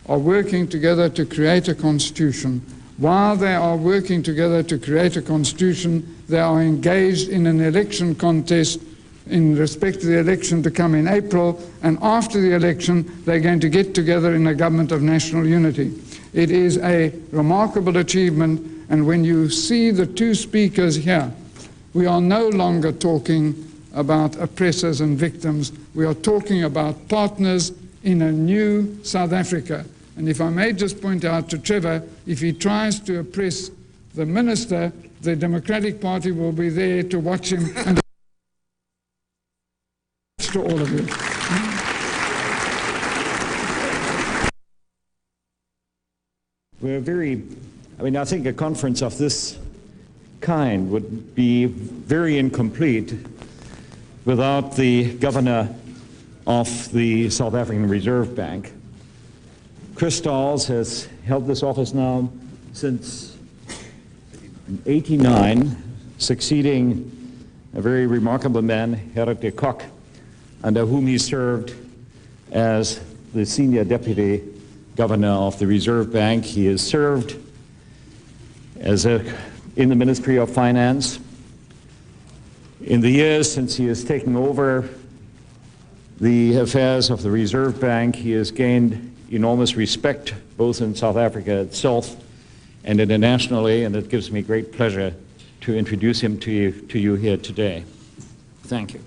are working together to create a constitution. While they are working together to create a constitution, they are engaged in an election contest in respect to the election to come in April, and after the election they're going to get together in a government of national unity. It is a remarkable achievement, and when you see the two speakers here, we are no longer talking about oppressors and victims. We are talking about partners in a new South Africa. And if I may just point out to Trevor, if he tries to oppress the minister, the Democratic Party will be there to watch him and to all of you. I think a conference of this kind would be very incomplete without the governor of the South African Reserve Bank. Chris Stahls has held this office now since '89, succeeding a very remarkable man, Harry Schwarz, under whom he served as the senior deputy governor of the Reserve Bank. He has served in the Ministry of Finance. In the years since he has taken over the affairs of the Reserve Bank. He has gained enormous respect both in South Africa itself and internationally, and it gives me great pleasure to introduce him to you here today. Thank you.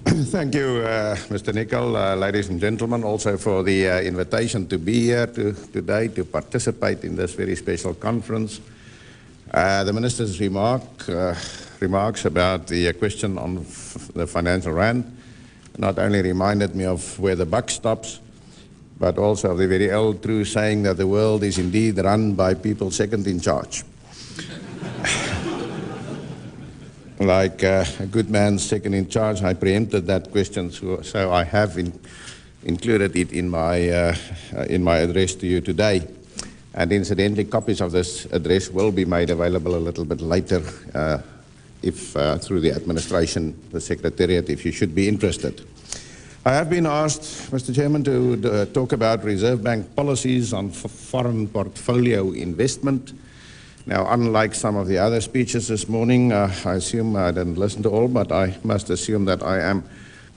Thank you, Mr. Nicol, ladies and gentlemen, also for the invitation to be here today to participate in this very special conference. The Minister's remarks about the question on the financial rand not only reminded me of where the buck stops, but also of the very old true saying that the world is indeed run by people second in charge. Like a good man second in charge, I preempted that question, so I have included it in my address to you today. And incidentally, copies of this address will be made available a little bit later through the administration, the Secretariat, if you should be interested. I have been asked, Mr. Chairman, to talk about Reserve Bank policies on foreign portfolio investment. Now, unlike some of the other speeches this morning, I assume I didn't listen to all, but I must assume that I am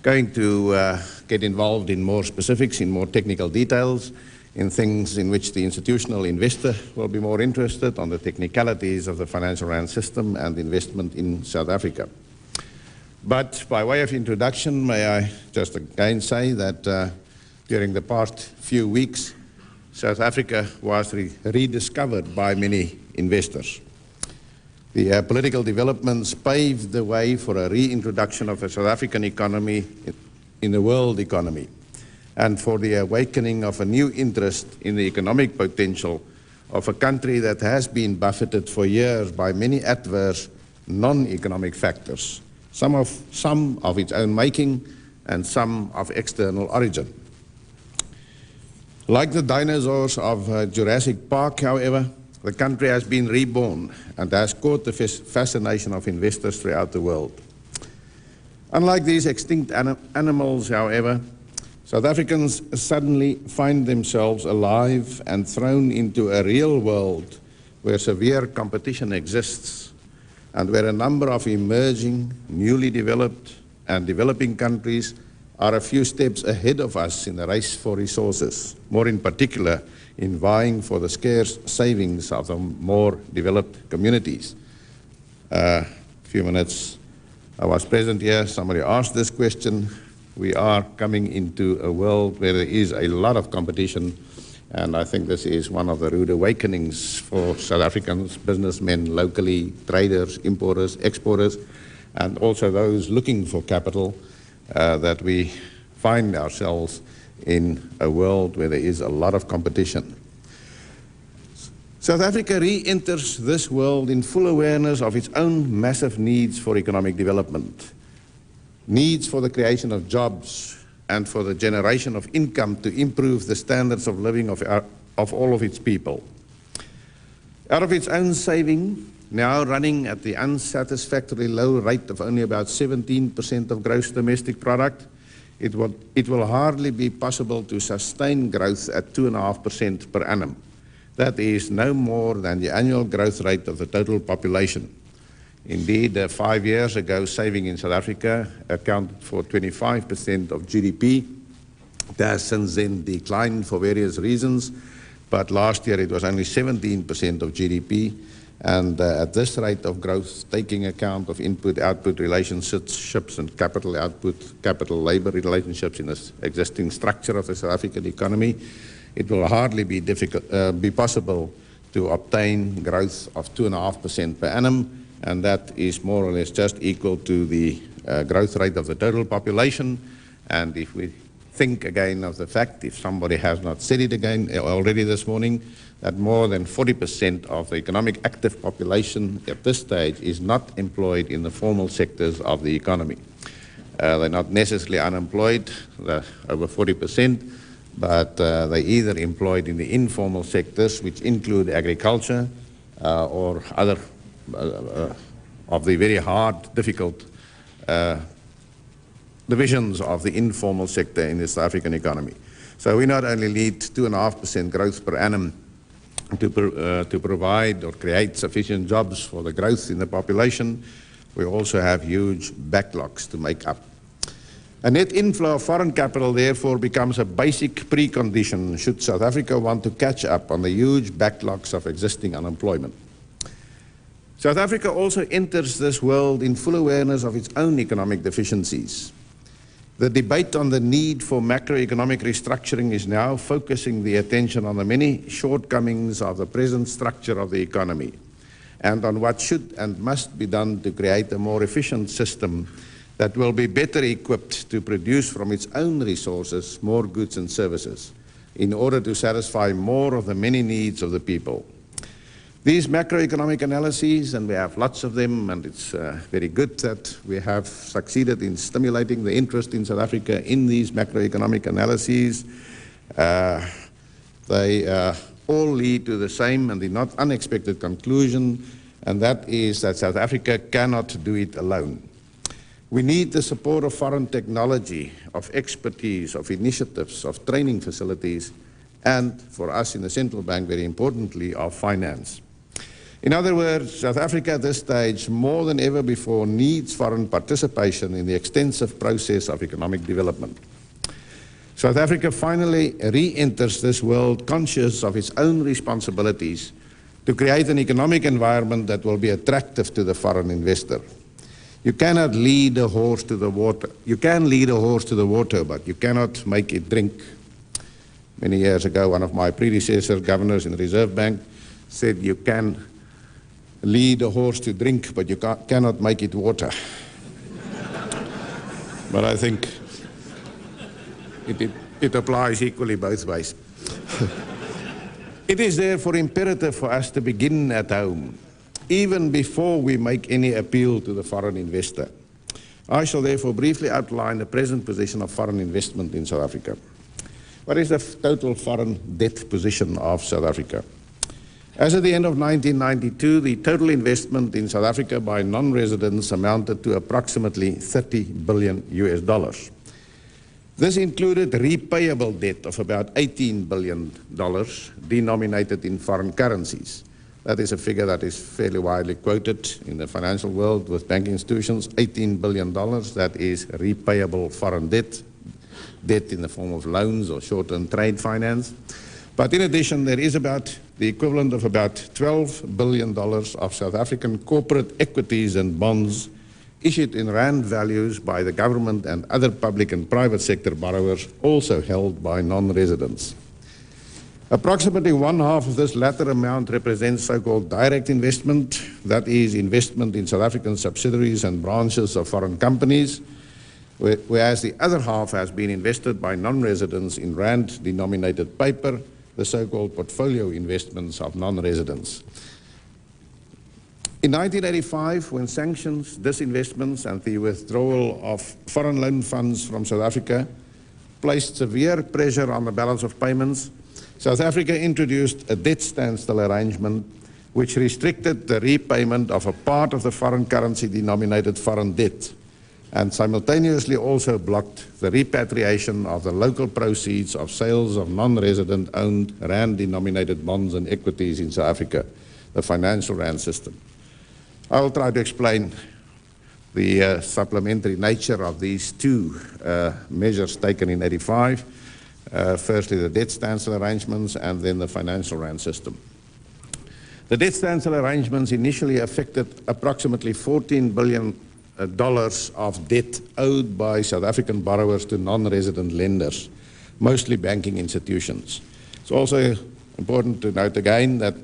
going to get involved in more specifics, in more technical details, in things in which the institutional investor will be more interested, on the technicalities of the financial rand system and investment in South Africa. But by way of introduction, may I just again say that during the past few weeks, South Africa was rediscovered by many investors. The political developments paved the way for a reintroduction of the South African economy in the world economy, and for the awakening of a new interest in the economic potential of a country that has been buffeted for years by many adverse non-economic factors, some of its own making and some of external origin. Like the dinosaurs of Jurassic Park, however, the country has been reborn and has caught the fascination of investors throughout the world. Unlike these extinct animals, however, South Africans suddenly find themselves alive and thrown into a real world where severe competition exists and where a number of emerging, newly developed and developing countries are a few steps ahead of us in the race for resources, more in particular in vying for the scarce savings of the more developed communities. A few minutes I was present here, somebody asked this question. We are coming into a world where there is a lot of competition, and I think this is one of the rude awakenings for South Africans, businessmen locally, traders, importers, exporters, and also those looking for capital, that we find ourselves in a world where there is a lot of competition. South Africa re-enters this world in full awareness of its own massive needs for economic development, needs for the creation of jobs and for the generation of income to improve the standards of living of all of its people. Out of its own saving, now running at the unsatisfactorily low rate of only about 17% of gross domestic product, it will hardly be possible to sustain growth at 2.5% per annum. That is no more than the annual growth rate of the total population. Indeed, 5 years ago, saving in South Africa accounted for 25% of GDP. It has since then declined for various reasons, but last year it was only 17% of GDP. And at this rate of growth, taking account of input-output relationships and capital output, capital-labor relationships in the existing structure of the South African economy, it will hardly be possible to obtain growth of 2.5% per annum, and that is more or less just equal to the growth rate of the total population. And if we think again of the fact, if somebody has not said it again already this morning, that more than 40% of the economic active population at this stage is not employed in the formal sectors of the economy. They're not necessarily unemployed, over 40%, but they're either employed in the informal sectors, which include agriculture or other of the very hard, difficult divisions of the informal sector in the South African economy. So we not only need 2.5% growth per annum to provide or create sufficient jobs for the growth in the population, we also have huge backlogs to make up. A net inflow of foreign capital therefore becomes a basic precondition should South Africa want to catch up on the huge backlogs of existing unemployment. South Africa also enters this world in full awareness of its own economic deficiencies. The debate on the need for macroeconomic restructuring is now focusing the attention on the many shortcomings of the present structure of the economy and on what should and must be done to create a more efficient system that will be better equipped to produce from its own resources more goods and services in order to satisfy more of the many needs of the people. These macroeconomic analyses, and we have lots of them, and it's very good that we have succeeded in stimulating the interest in South Africa in these macroeconomic analyses. They all lead to the same and the not unexpected conclusion, and that is that South Africa cannot do it alone. We need the support of foreign technology, of expertise, of initiatives, of training facilities, and for us in the central bank, very importantly, of finance. In other words, South Africa at this stage, more than ever before, needs foreign participation in the extensive process of economic development. South Africa finally re-enters this world conscious of its own responsibilities to create an economic environment that will be attractive to the foreign investor. You cannot lead a horse to the water. You can lead a horse to the water, but you cannot make it drink. Many years ago, one of my predecessor governors in the Reserve Bank said you can lead a horse to drink, but you cannot make it water. But I think it applies equally both ways. It is therefore imperative for us to begin at home, even before we make any appeal to the foreign investor. I shall therefore briefly outline the present position of foreign investment in South Africa. What is the total foreign debt position of South Africa? As at the end of 1992, the total investment in South Africa by non-residents amounted to approximately $30 billion. This included repayable debt of about $18 billion denominated in foreign currencies. That is a figure that is fairly widely quoted in the financial world with banking institutions, $18 billion, that is repayable foreign debt in the form of loans or short-term trade finance. But in addition, there is about the equivalent of about $12 billion of South African corporate equities and bonds issued in rand values by the government and other public and private sector borrowers, also held by non-residents. Approximately one-half of this latter amount represents so-called direct investment, that is investment in South African subsidiaries and branches of foreign companies, whereas the other half has been invested by non-residents in rand-denominated paper, the so-called portfolio investments of non-residents. In 1985, when sanctions, disinvestments, and the withdrawal of foreign loan funds from South Africa placed severe pressure on the balance of payments, South Africa introduced a debt standstill arrangement which restricted the repayment of a part of the foreign currency denominated foreign debt, and simultaneously also blocked the repatriation of the local proceeds of sales of non-resident owned rand-denominated bonds and equities in South Africa, the financial rand system. I will try to explain the supplementary nature of these two measures taken in 1985. Firstly, the debt standstill arrangements, and then the financial rand system. The debt standstill arrangements initially affected approximately $14 billion of debt owed by South African borrowers to non-resident lenders, mostly banking institutions. It's also important to note again that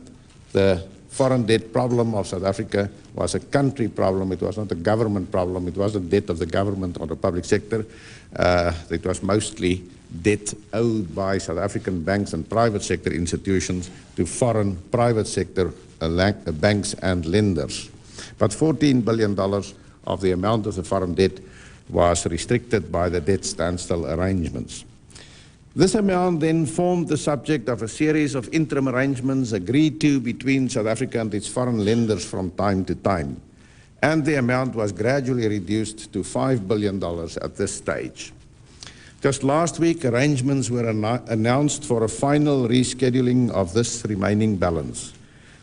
the foreign debt problem of South Africa was a country problem. It was not a government problem. It wasn't debt of the government or the public sector. It was mostly debt owed by South African banks and private sector institutions to foreign private sector banks and lenders. But $14 billion of the amount of the foreign debt was restricted by the debt standstill arrangements. This amount then formed the subject of a series of interim arrangements agreed to between South Africa and its foreign lenders from time to time, and the amount was gradually reduced to $5 billion at this stage. Just last week, arrangements were announced for a final rescheduling of this remaining balance,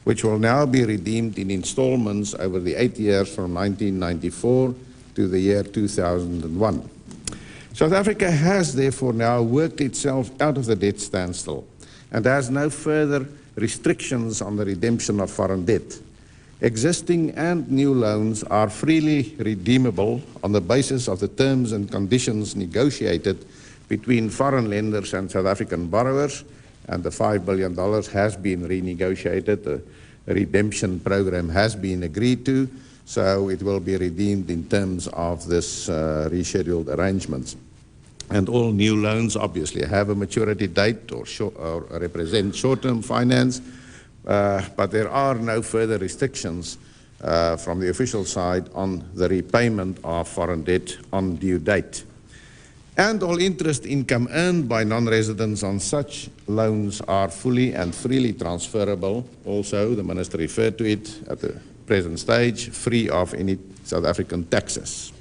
which will now be redeemed in installments over the 8 years from 1994 to the year 2001. South Africa has therefore now worked itself out of the debt standstill and has no further restrictions on the redemption of foreign debt. Existing and new loans are freely redeemable on the basis of the terms and conditions negotiated between foreign lenders and South African borrowers, and the $5 billion has been renegotiated. The redemption program has been agreed to, so it will be redeemed in terms of this rescheduled arrangements. And all new loans obviously have a maturity date or represent short-term finance, but there are no further restrictions from the official side on the repayment of foreign debt on due date. And all interest income earned by non-residents on such loans are fully and freely transferable. Also, the Minister referred to it at the present stage, free of any South African taxes.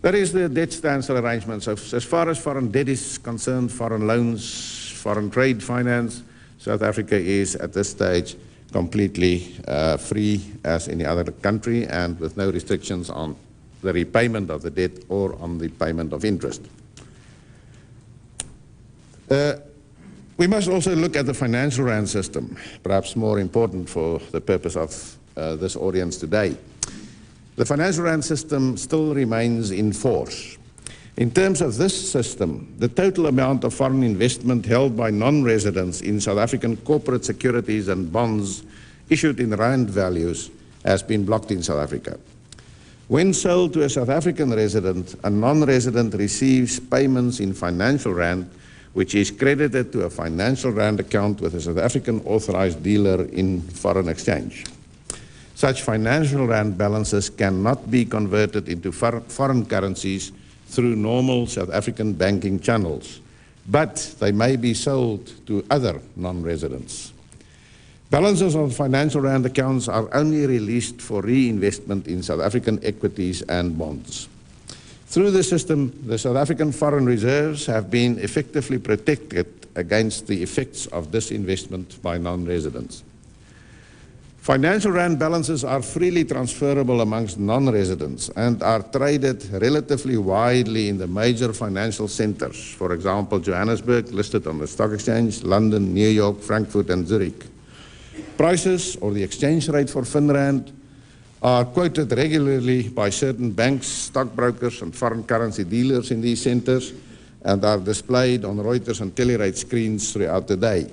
That is the debt standstill arrangements. As far as foreign debt is concerned, foreign loans, foreign trade finance, South Africa is at this stage completely free as any other country and with no restrictions on the repayment of the debt or on the payment of interest. We must also look at the financial rand system, perhaps more important for the purpose of this audience today. The financial rand system still remains in force. In terms of this system, the total amount of foreign investment held by non-residents in South African corporate securities and bonds issued in rand values has been blocked in South Africa. When sold to a South African resident, a non-resident receives payments in financial rand, which is credited to a financial rand account with a South African authorized dealer in foreign exchange. Such financial rand balances cannot be converted into foreign currencies through normal South African banking channels, but they may be sold to other non-residents. Balances on financial rand accounts are only released for reinvestment in South African equities and bonds. Through the system, the South African foreign reserves have been effectively protected against the effects of disinvestment by non-residents. Financial rand balances are freely transferable amongst non-residents and are traded relatively widely in the major financial centers. For example, Johannesburg, listed on the stock exchange, London, New York, Frankfurt, and Zurich. Prices, or the exchange rate for FinRand, are quoted regularly by certain banks, stockbrokers, and foreign currency dealers in these centers, and are displayed on Reuters and Telerate screens throughout the day.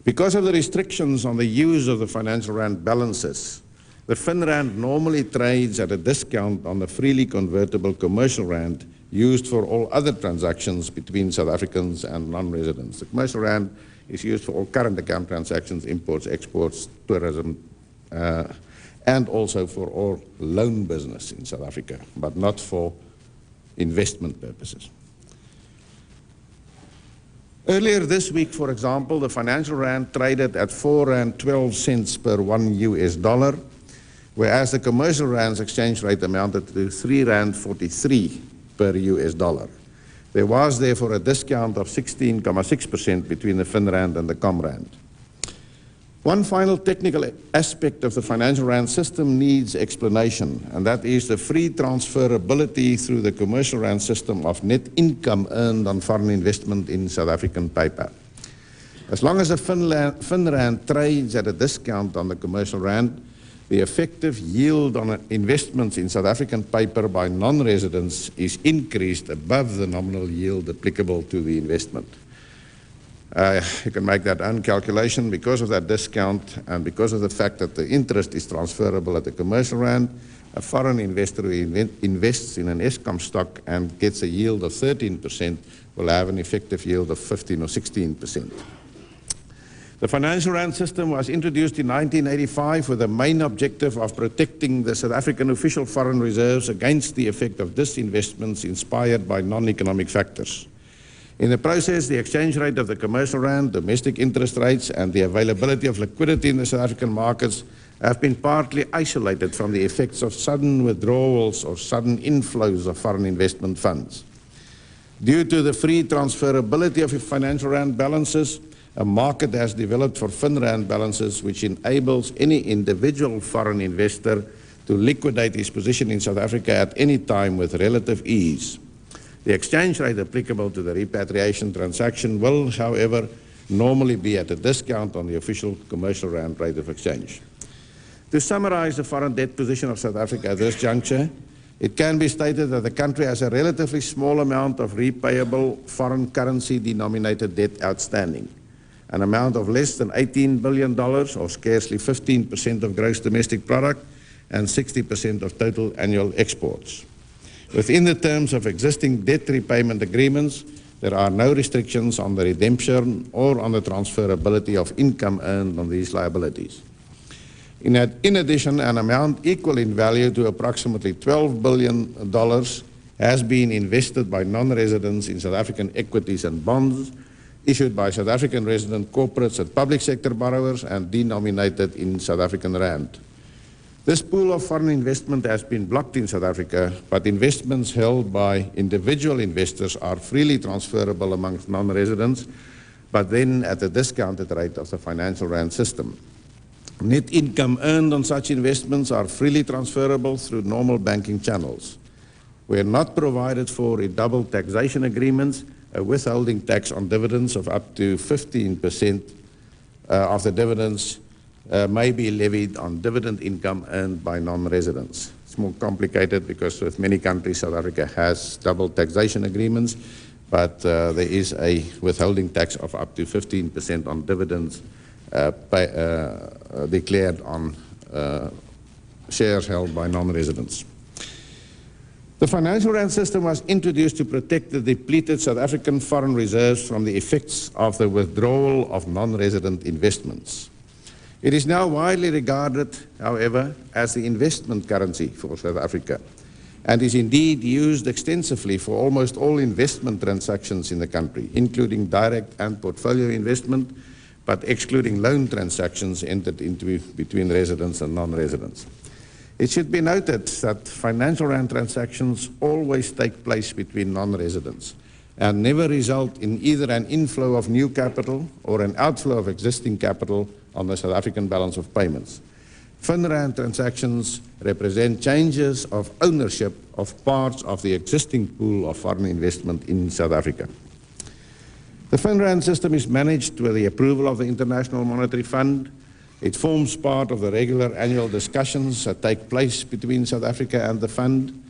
Because of the restrictions on the use of the financial rand balances, the FinRand normally trades at a discount on the freely convertible commercial rand used for all other transactions between South Africans and non-residents. The commercial rand is used for all current account transactions, imports, exports, tourism, and also for all loan business in South Africa, but not for investment purposes. Earlier this week, for example, the financial rand traded at 4.12 cents per $1, whereas the commercial rand's exchange rate amounted to 3.43 per $. There was therefore a discount of 16.6% between the FinRand and the ComRand. One final technical aspect of the financial rand system needs explanation, and that is the free transferability through the commercial rand system of net income earned on foreign investment in South African paper. As long as the FinRand trades at a discount on the commercial rand, the effective yield on investments in South African paper by non-residents is increased above the nominal yield applicable to the investment. You can make that own calculation. Because of that discount and because of the fact that the interest is transferable at the commercial rand, a foreign investor who invests in an Eskom stock and gets a yield of 13% will have an effective yield of 15 or 16%. The financial rand system was introduced in 1985 with the main objective of protecting the South African official foreign reserves against the effect of disinvestments inspired by non-economic factors. In the process, the exchange rate of the commercial rand, domestic interest rates, and the availability of liquidity in the South African markets have been partly isolated from the effects of sudden withdrawals or sudden inflows of foreign investment funds. Due to the free transferability of financial rand balances, a market has developed for fin rand balances which enables any individual foreign investor to liquidate his position in South Africa at any time with relative ease. The exchange rate applicable to the repatriation transaction will, however, normally be at a discount on the official commercial rand rate of exchange. To summarize the foreign debt position of South Africa at this juncture, it can be stated that the country has a relatively small amount of repayable foreign currency denominated debt outstanding, an amount of less than $18 billion, or scarcely 15% of gross domestic product, and 60% of total annual exports. Within the terms of existing debt repayment agreements, there are no restrictions on the redemption or on the transferability of income earned on these liabilities. In addition, an amount equal in value to approximately $12 billion has been invested by non-residents in South African equities and bonds issued by South African resident corporates and public sector borrowers and denominated in South African rand. This pool of foreign investment has been blocked in South Africa, but investments held by individual investors are freely transferable amongst non-residents, but then at a discounted rate of the financial rand system. Net income earned on such investments are freely transferable through normal banking channels. Where not provided for in double taxation agreements, a withholding tax on dividends of up to 15% of the dividends may be levied on dividend income earned by non-residents. It's more complicated because with many countries, South Africa has double taxation agreements, but there is a withholding tax of up to 15% on dividends declared on shares held by non-residents. The financial rand system was introduced to protect the depleted South African foreign reserves from the effects of the withdrawal of non-resident investments. It is now widely regarded, however, as the investment currency for South Africa, and is indeed used extensively for almost all investment transactions in the country, including direct and portfolio investment, but excluding loan transactions entered into between residents and non-residents. It should be noted that financial rand transactions always take place between non-residents and never result in either an inflow of new capital or an outflow of existing capital on the South African balance of payments. Fin rand transactions represent changes of ownership of parts of the existing pool of foreign investment in South Africa. The fin rand system is managed with the approval of the International Monetary Fund. It forms part of the regular annual discussions that take place between South Africa and the fund.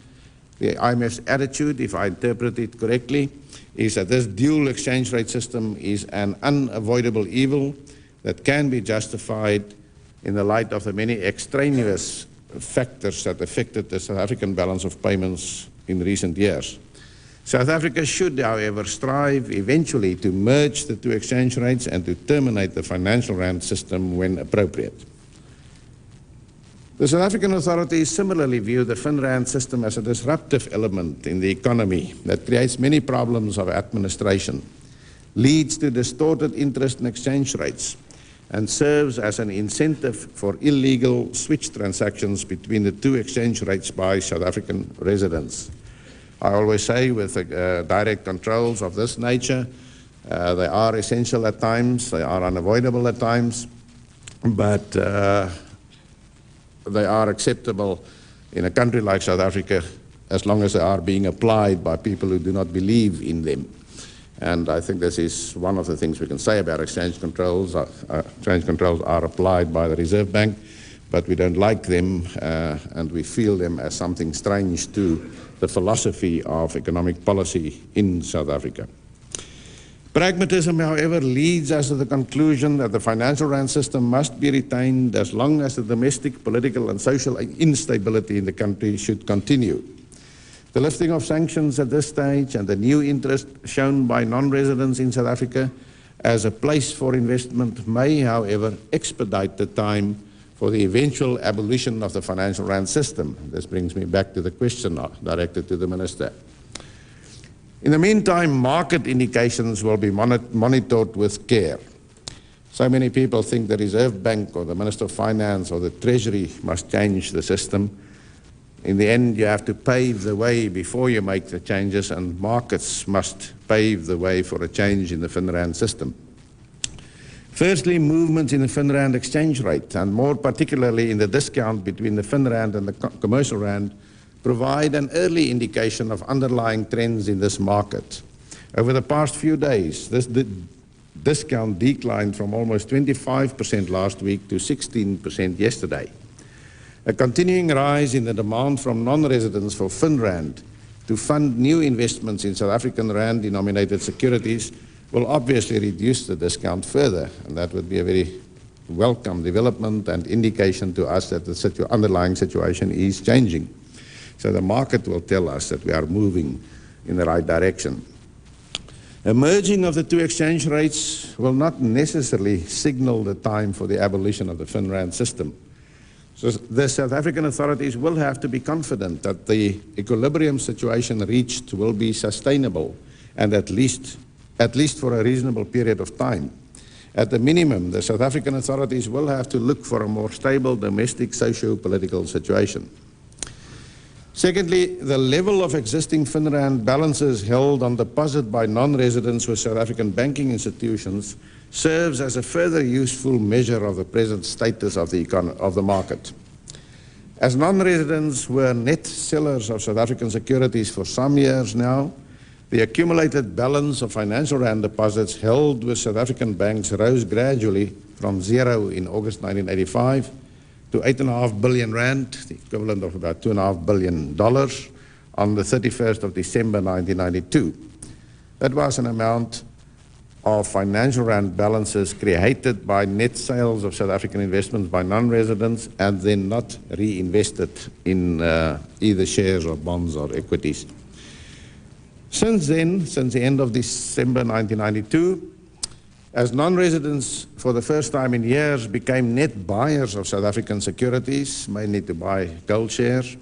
The IMF's attitude, if I interpret it correctly, is that this dual exchange rate system is an unavoidable evil that can be justified in the light of the many extraneous factors that affected the South African balance of payments in recent years. South Africa should, however, strive eventually to merge the two exchange rates and to terminate the financial rand system when appropriate. The South African authorities similarly view the fin rand system as a disruptive element in the economy that creates many problems of administration, leads to distorted interest and exchange rates, and serves as an incentive for illegal switch transactions between the two exchange rates by South African residents. I always say with direct controls of this nature, they are essential at times, they are unavoidable at times, but they are acceptable in a country like South Africa as long as they are being applied by people who do not believe in them. And I think this is one of the things we can say about exchange controls. Exchange controls are applied by the Reserve Bank, but we don't like them and we feel them as something strange to the philosophy of economic policy in South Africa. Pragmatism, however, leads us to the conclusion that the financial rand system must be retained as long as the domestic, political and social instability in the country should continue. The lifting of sanctions at this stage and the new interest shown by non-residents in South Africa as a place for investment may, however, expedite the time for the eventual abolition of the financial rand system. This brings me back to the question directed to the Minister. In the meantime, market indications will be monitored with care. So many people think the Reserve Bank or the Minister of Finance or the Treasury must change the system. In the end, you have to pave the way before you make the changes, and markets must pave the way for a change in the FinRand system. Firstly, movements in the FinRand exchange rate, and more particularly in the discount between the FinRand and the commercial rand, provide an early indication of underlying trends in this market. Over the past few days, this discount declined from almost 25% last week to 16% yesterday. A continuing rise in the demand from non-residents for FinRand to fund new investments in South African rand-denominated securities will obviously reduce the discount further, and that would be a very welcome development and indication to us that the underlying situation is changing. So the market will tell us that we are moving in the right direction. A merging of the two exchange rates will not necessarily signal the time for the abolition of the FinRand system. So the South African authorities will have to be confident that the equilibrium situation reached will be sustainable, and at least for a reasonable period of time. At the minimum, the South African authorities will have to look for a more stable domestic socio-political situation. Secondly, the level of existing FinRand balances held on deposit by non-residents with South African banking institutions serves as a further useful measure of the present status of the market. As non-residents were net sellers of South African securities for some years now, the accumulated balance of financial rand deposits held with South African banks rose gradually from zero in August 1985 to 8.5 billion rand, the equivalent of about $2.5 billion, on the 31st of December 1992. That was an amount of financial rand balances created by net sales of South African investments by non-residents and then not reinvested in either shares or bonds or equities. Since then, since the end of December 1992, as non-residents for the first time in years became net buyers of South African securities, mainly to buy gold shares,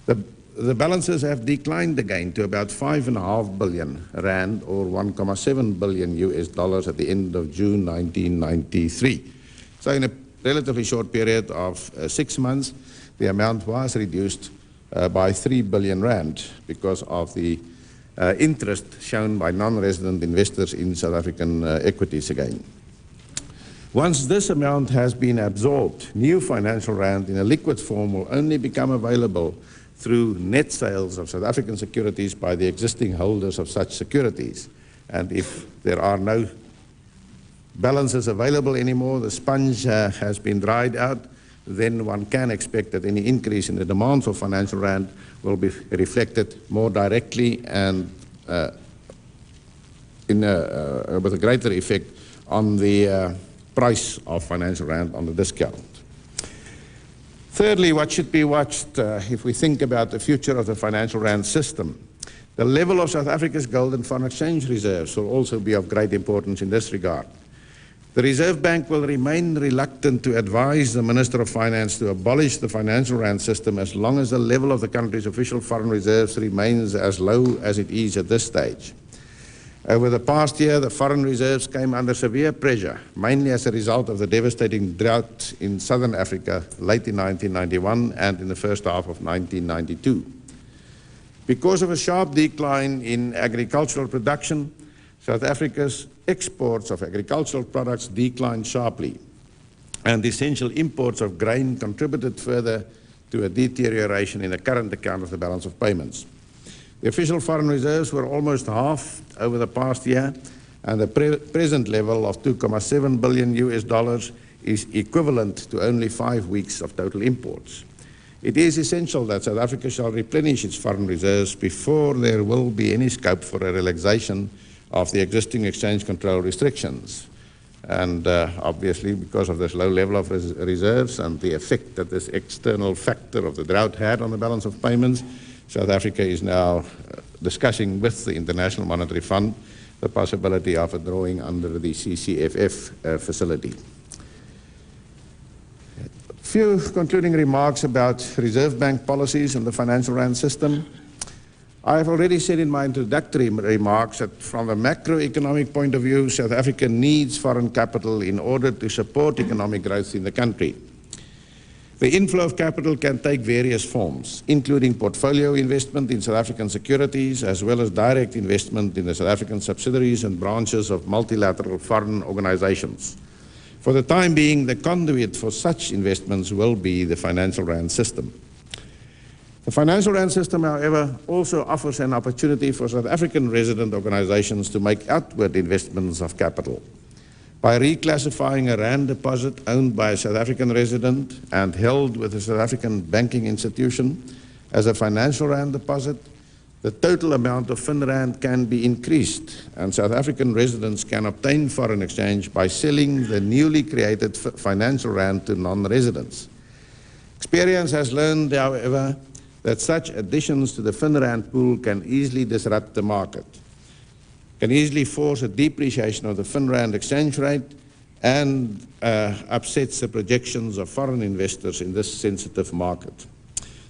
the balances have declined again to about 5.5 billion rand or $1.7 billion US at the end of June 1993. So in a relatively short period of 6 months, the amount was reduced by 3 billion rand because of the interest shown by non-resident investors in South African equities again. Once this amount has been absorbed, new financial rand in a liquid form will only become available through net sales of South African securities by the existing holders of such securities. And if there are no balances available anymore, the sponge has been dried out, then one can expect that any increase in the demand for financial rand will be reflected more directly and with a greater effect on the price of financial rand on the discount. Thirdly, what should be watched if we think about the future of the financial rand system? The level of South Africa's gold and foreign exchange reserves will also be of great importance in this regard. The Reserve Bank will remain reluctant to advise the Minister of Finance to abolish the financial rand system as long as the level of the country's official foreign reserves remains as low as it is at this stage. Over the past year, the foreign reserves came under severe pressure, mainly as a result of the devastating drought in southern Africa late in 1991 and in the first half of 1992. Because of a sharp decline in agricultural production, South Africa's exports of agricultural products declined sharply, and essential imports of grain contributed further to a deterioration in the current account of the balance of payments. The official foreign reserves were almost halved over the past year, and the present level of $2.7 billion is equivalent to only 5 weeks of total imports. It is essential that South Africa shall replenish its foreign reserves before there will be any scope for a relaxation of the existing exchange control restrictions. And obviously, because of this low level of reserves and the effect that this external factor of the drought had on the balance of payments, South Africa is now discussing with the International Monetary Fund the possibility of a drawing under the CCFF facility. A few concluding remarks about Reserve Bank policies and the financial rand system. I have already said in my introductory remarks that from a macroeconomic point of view, South Africa needs foreign capital in order to support economic growth in the country. The inflow of capital can take various forms, including portfolio investment in South African securities, as well as direct investment in the South African subsidiaries and branches of multilateral foreign organizations. For the time being, the conduit for such investments will be the financial rand system. The financial rand system, however, also offers an opportunity for South African resident organizations to make outward investments of capital. By reclassifying a rand deposit owned by a South African resident and held with a South African banking institution as a financial rand deposit, the total amount of FinRand can be increased, and South African residents can obtain foreign exchange by selling the newly created financial rand to non-residents. Experience has learned, however, that such additions to the FinRand pool can easily disrupt the market, can easily force a depreciation of the FinRand exchange rate, and upsets the projections of foreign investors in this sensitive market.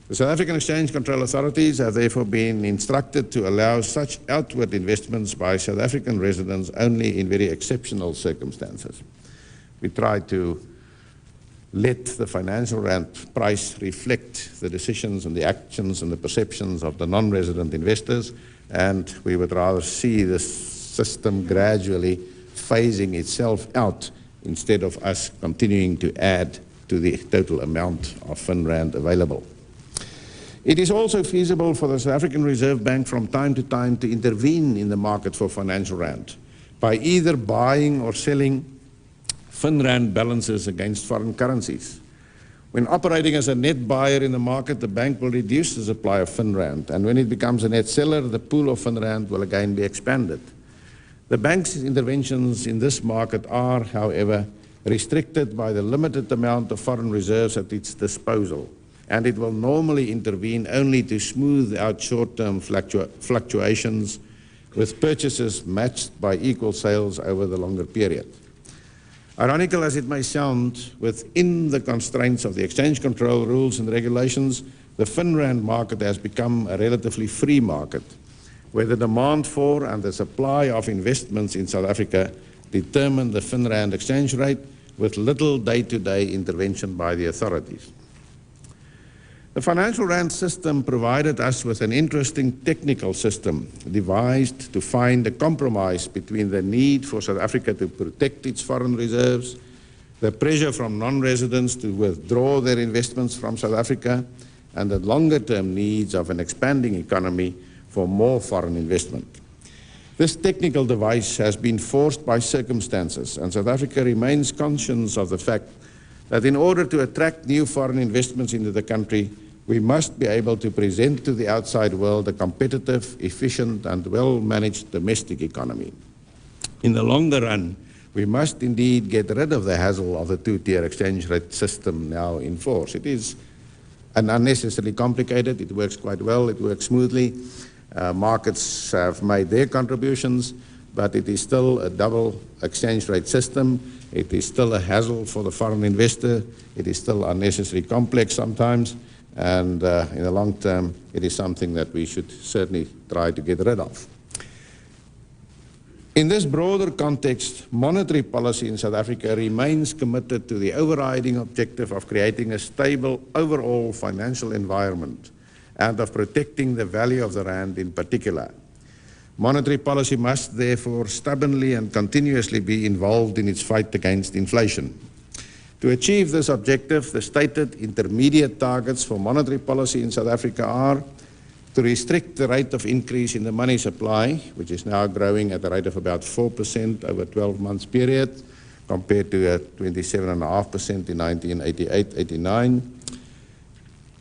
The South African Exchange Control Authorities have therefore been instructed to allow such outward investments by South African residents only in very exceptional circumstances. We try to let the financial rand price reflect the decisions and the actions and the perceptions of the non-resident investors, and we would rather see this system gradually phasing itself out instead of us continuing to add to the total amount of FinRand available. It is also feasible for the South African Reserve Bank from time to time to intervene in the market for financial rand by either buying or selling FinRand balances against foreign currencies. When operating as a net buyer in the market, the bank will reduce the supply of FinRand, and when it becomes a net seller, the pool of FinRand will again be expanded. The bank's interventions in this market are, however, restricted by the limited amount of foreign reserves at its disposal, and it will normally intervene only to smooth out short-term fluctuations with purchases matched by equal sales over the longer period. Ironical as it may sound, within the constraints of the exchange control rules and regulations, the FinRand market has become a relatively free market, where the demand for and the supply of investments in South Africa determine the FinRand exchange rate with little day-to-day intervention by the authorities. The financial rand system provided us with an interesting technical system devised to find a compromise between the need for South Africa to protect its foreign reserves, the pressure from non-residents to withdraw their investments from South Africa, and the longer-term needs of an expanding economy for more foreign investment. This technical device has been forced by circumstances, and South Africa remains conscious of the fact that in order to attract new foreign investments into the country, we must be able to present to the outside world a competitive, efficient, and well-managed domestic economy. In the longer run, we must indeed get rid of the hassle of the two-tier exchange rate system now in force. It is unnecessarily complicated. It works quite well. It works smoothly. Markets have made their contributions, but it is still a double exchange rate system. It is still a hassle for the foreign investor. It is still unnecessarily complex sometimes. And in the long term, it is something that we should certainly try to get rid of. In this broader context, monetary policy in South Africa remains committed to the overriding objective of creating a stable overall financial environment and of protecting the value of the rand in particular. Monetary policy must therefore stubbornly and continuously be involved in its fight against inflation. To achieve this objective, the stated intermediate targets for monetary policy in South Africa are to restrict the rate of increase in the money supply, which is now growing at a rate of about 4% over a 12-month period, compared to 27.5% in 1988-89.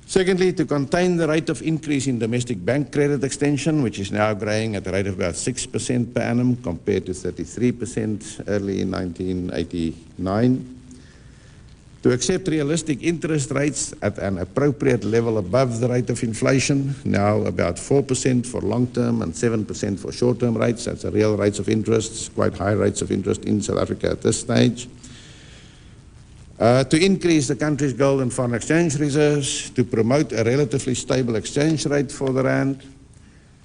Secondly, to contain the rate of increase in domestic bank credit extension, which is now growing at a rate of about 6% per annum, compared to 33% early in 1989. To accept realistic interest rates at an appropriate level above the rate of inflation, now about 4% for long-term and 7% for short-term rates. That's the real rates of interest, quite high rates of interest in South Africa at this stage. To increase the country's gold and foreign exchange reserves, to promote a relatively stable exchange rate for the rand,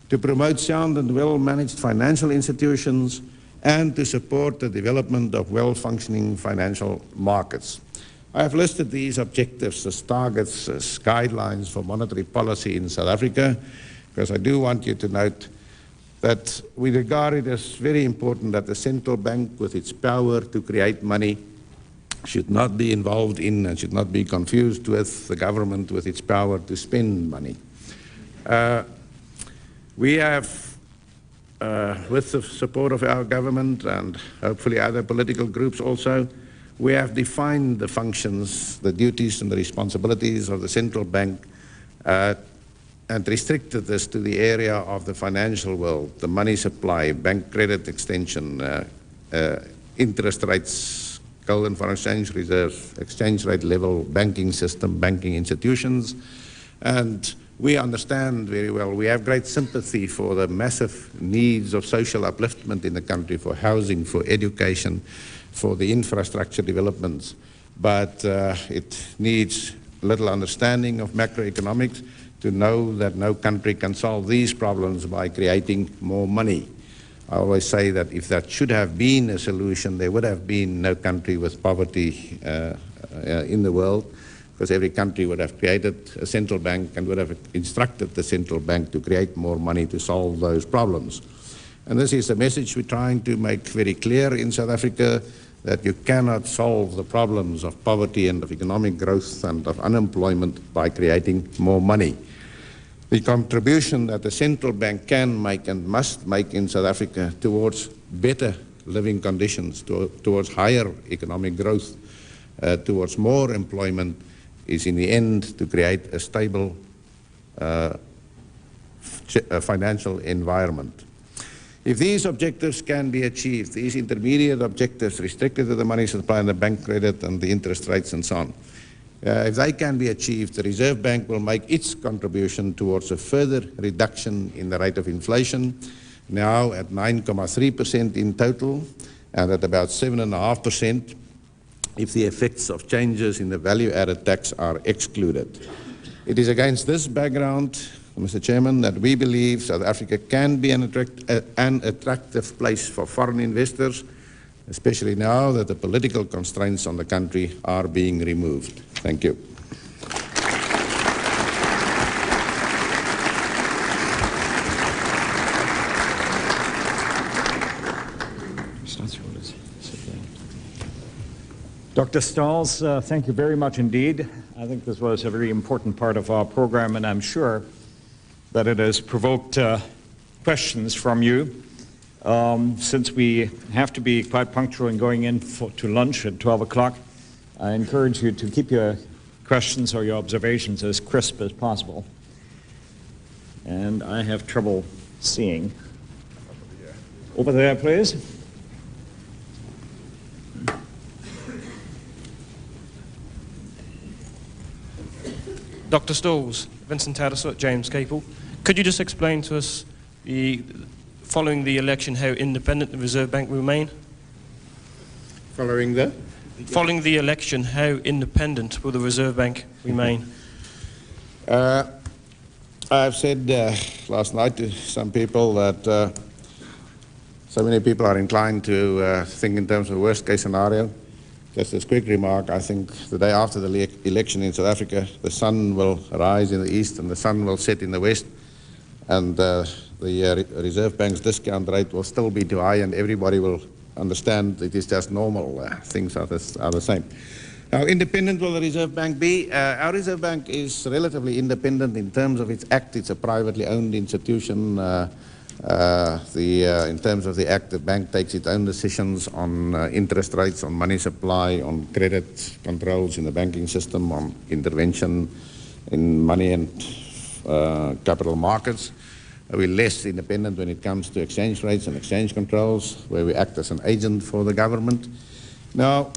to promote sound and well-managed financial institutions, and to support the development of well-functioning financial markets. I have listed these objectives as targets, as guidelines for monetary policy in South Africa, because I do want you to note that we regard it as very important that the central bank, with its power to create money, should not be involved in and should not be confused with the government with its power to spend money. We have, with the support of our government and hopefully other political groups also, we have defined the functions, the duties and the responsibilities of the central bank and restricted this to the area of the financial world, the money supply, bank credit extension, interest rates, gold and foreign exchange reserves, exchange rate level, banking system, banking institutions. And we understand very well, we have great sympathy for the massive needs of social upliftment in the country, for housing, for education, for the infrastructure developments. But it needs little understanding of macroeconomics to know that no country can solve these problems by creating more money. I always say that if that should have been a solution, there would have been no country with poverty in the world, because every country would have created a central bank and would have instructed the central bank to create more money to solve those problems. And this is a message we're trying to make very clear in South Africa, that you cannot solve the problems of poverty and of economic growth and of unemployment by creating more money. The contribution that the central bank can make and must make in South Africa towards better living conditions, towards higher economic growth, towards more employment, is in the end to create a stable financial environment. If these objectives can be achieved, these intermediate objectives restricted to the money supply and the bank credit and the interest rates and so on, if they can be achieved, the Reserve Bank will make its contribution towards a further reduction in the rate of inflation, now at 9.3% in total, and at about 7.5% if the effects of changes in the value-added tax are excluded. It is against this background, Mr. Chairman, that we believe South Africa can be an attractive place for foreign investors, especially now that the political constraints on the country are being removed. Thank you. Dr. Stahls, thank you very much indeed. I think this was a very important part of our program, and I'm sure that it has provoked questions from you. Since we have to be quite punctual in going in to lunch at 12 o'clock, I encourage you to keep your questions or your observations as crisp as possible. And I have trouble seeing. Over there, please. Dr. Stahls, Vincent Tattersall, James Capel. Could you just explain to us, following the election, how independent the Reserve Bank will remain? Following the? Following the election, how independent will the Reserve Bank remain? I've said last night to some people that so many people are inclined to think in terms of the worst case scenario. Just as a quick remark, I think the day after the election in South Africa, the sun will rise in the east and the sun will set in the west, and the Reserve Bank's discount rate will still be too high, and everybody will understand it is just normal. Things are the same. How independent will the Reserve Bank be? Our Reserve Bank is relatively independent in terms of its act. It's a privately owned institution. In terms of the act, the bank takes its own decisions on interest rates, on money supply, on credit controls in the banking system, on intervention in money and capital markets. We're less independent when it comes to exchange rates and exchange controls, where we act as an agent for the government. Now,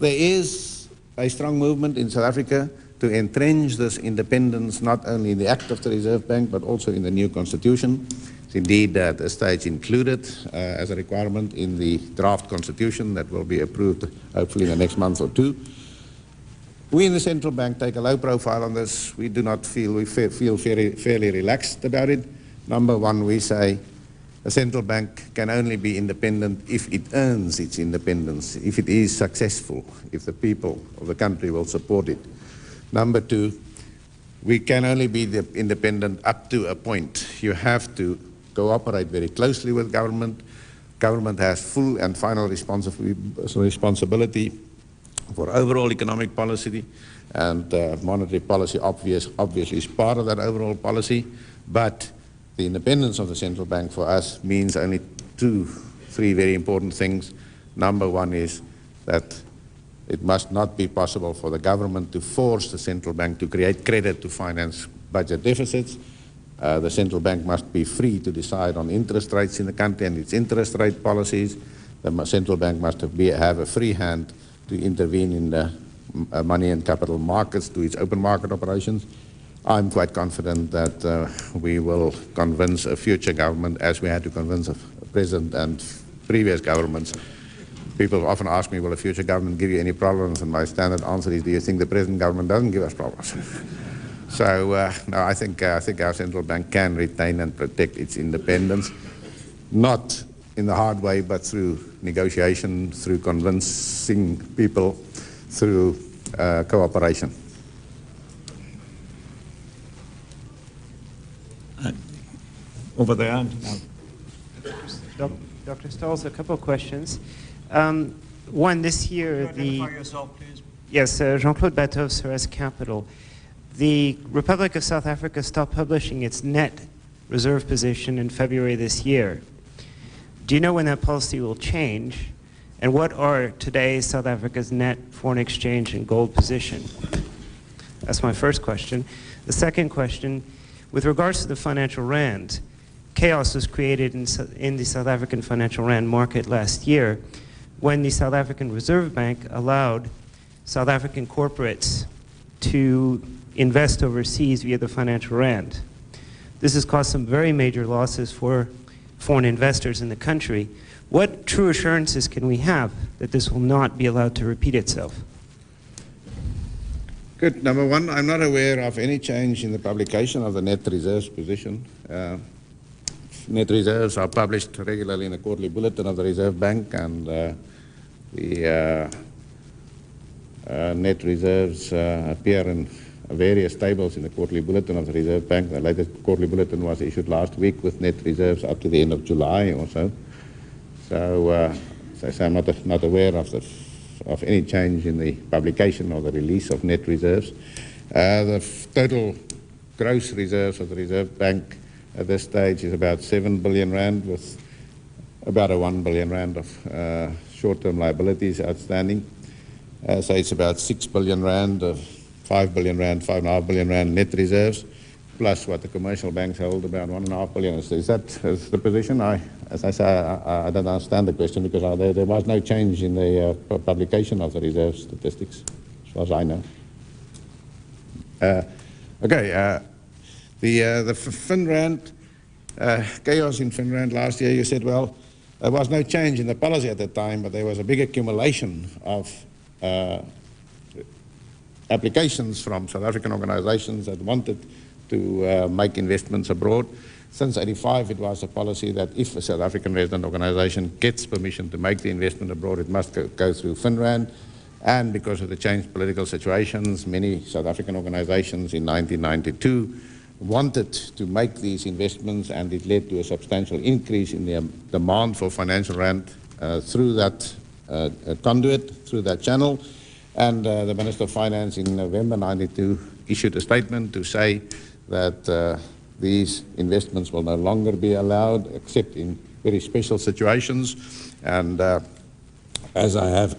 there is a strong movement in South Africa to entrench this independence, not only in the act of the Reserve Bank, but also in the new constitution. It's indeed at this stage included as a requirement in the draft constitution that will be approved hopefully in the next month or two. We in the central bank take a low profile on this. We do not feel, we feel fairly relaxed about it. Number one, we say a central bank can only be independent if it earns its independence, if it is successful, if the people of the country will support it. Number two, we can only be independent up to a point. You have to cooperate very closely with government. Government has full and final responsibility for overall economic policy, and monetary policy obviously is part of that overall policy, but the independence of the central bank for us means only three very important things. Number one is that it must not be possible for the government to force the central bank to create credit to finance budget deficits. The central bank must be free to decide on interest rates in the country and its interest rate policies. The central bank must have a free hand to intervene in the money and capital markets, to its open market operations. I'm quite confident that we will convince a future government, as we had to convince a president and previous governments. People often ask me, will a future government give you any problems? And my standard answer is, do you think the present government doesn't give us problems? So, no, I think our central bank can retain and protect its independence, not in the hard way, but through negotiation, through convincing people, through cooperation. Over there. Dr. Stolz, a couple of questions. One, this year, Identify yourself, please. Yes, Jean-Claude Bateau, Ceres Capital. The Republic of South Africa stopped publishing its net reserve position in February this year. Do you know when that policy will change? And what are today South Africa's net foreign exchange and gold position? That's my first question. The second question, with regards to the financial rand, chaos was created in the South African financial rand market last year when the South African Reserve Bank allowed South African corporates to invest overseas via the financial rand. This has caused some very major losses for foreign investors in the country. What true assurances can we have that this will not be allowed to repeat itself? Good. Number one, I'm not aware of any change in the publication of the net reserves position. Net reserves are published regularly in the quarterly bulletin of the Reserve Bank, and the net reserves appear in various tables in the quarterly bulletin of the Reserve Bank. The latest quarterly bulletin was issued last week with net reserves up to the end of July or so. So, as I say, I'm not aware of any change in the publication or the release of net reserves. The total gross reserves of the Reserve Bank at this stage is about 7 billion rand, with about a 1 billion rand of short-term liabilities outstanding. So it's about 6 billion rand, 5 billion rand, 5.5 billion rand net reserves, plus what the commercial banks hold, about 1.5 billion. Is that the position? As I say, I don't understand the question, because there was no change in the publication of the reserve statistics, as far as I know. Okay. The Finrand, chaos in Finrand last year, you said, well, there was no change in the policy at the time, but there was a big accumulation of applications from South African organizations that wanted to make investments abroad. Since '85, it was a policy that if a South African resident organization gets permission to make the investment abroad, it must go through Finrand. And because of the changed political situations, many South African organizations in 1992 wanted to make these investments, and it led to a substantial increase in the demand for financial rand through that conduit, through that channel. And the Minister of Finance in November '92 issued a statement to say that these investments will no longer be allowed except in very special situations. And as I have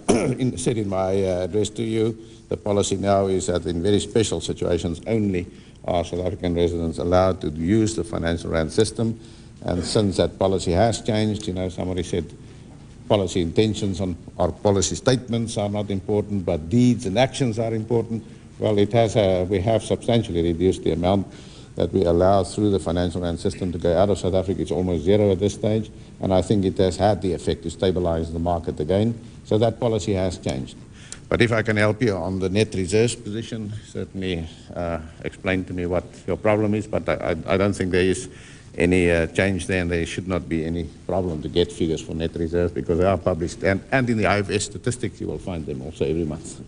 said in my address to you, the policy now is that in very special situations only are South African residents allowed to use the financial rand system. And since that policy has changed, you know, somebody said policy intentions or policy statements are not important, but deeds and actions are important. Well, it has we have substantially reduced the amount that we allow through the financial rand system to go out of South Africa. It's almost zero at this stage, and I think it has had the effect to stabilize the market again. So that policy has changed. But if I can help you on the net reserves position, certainly explain to me what your problem is, but I don't think there is any change there, and there should not be any problem to get figures for net reserves because they are published, and in the IFS statistics you will find them also every month.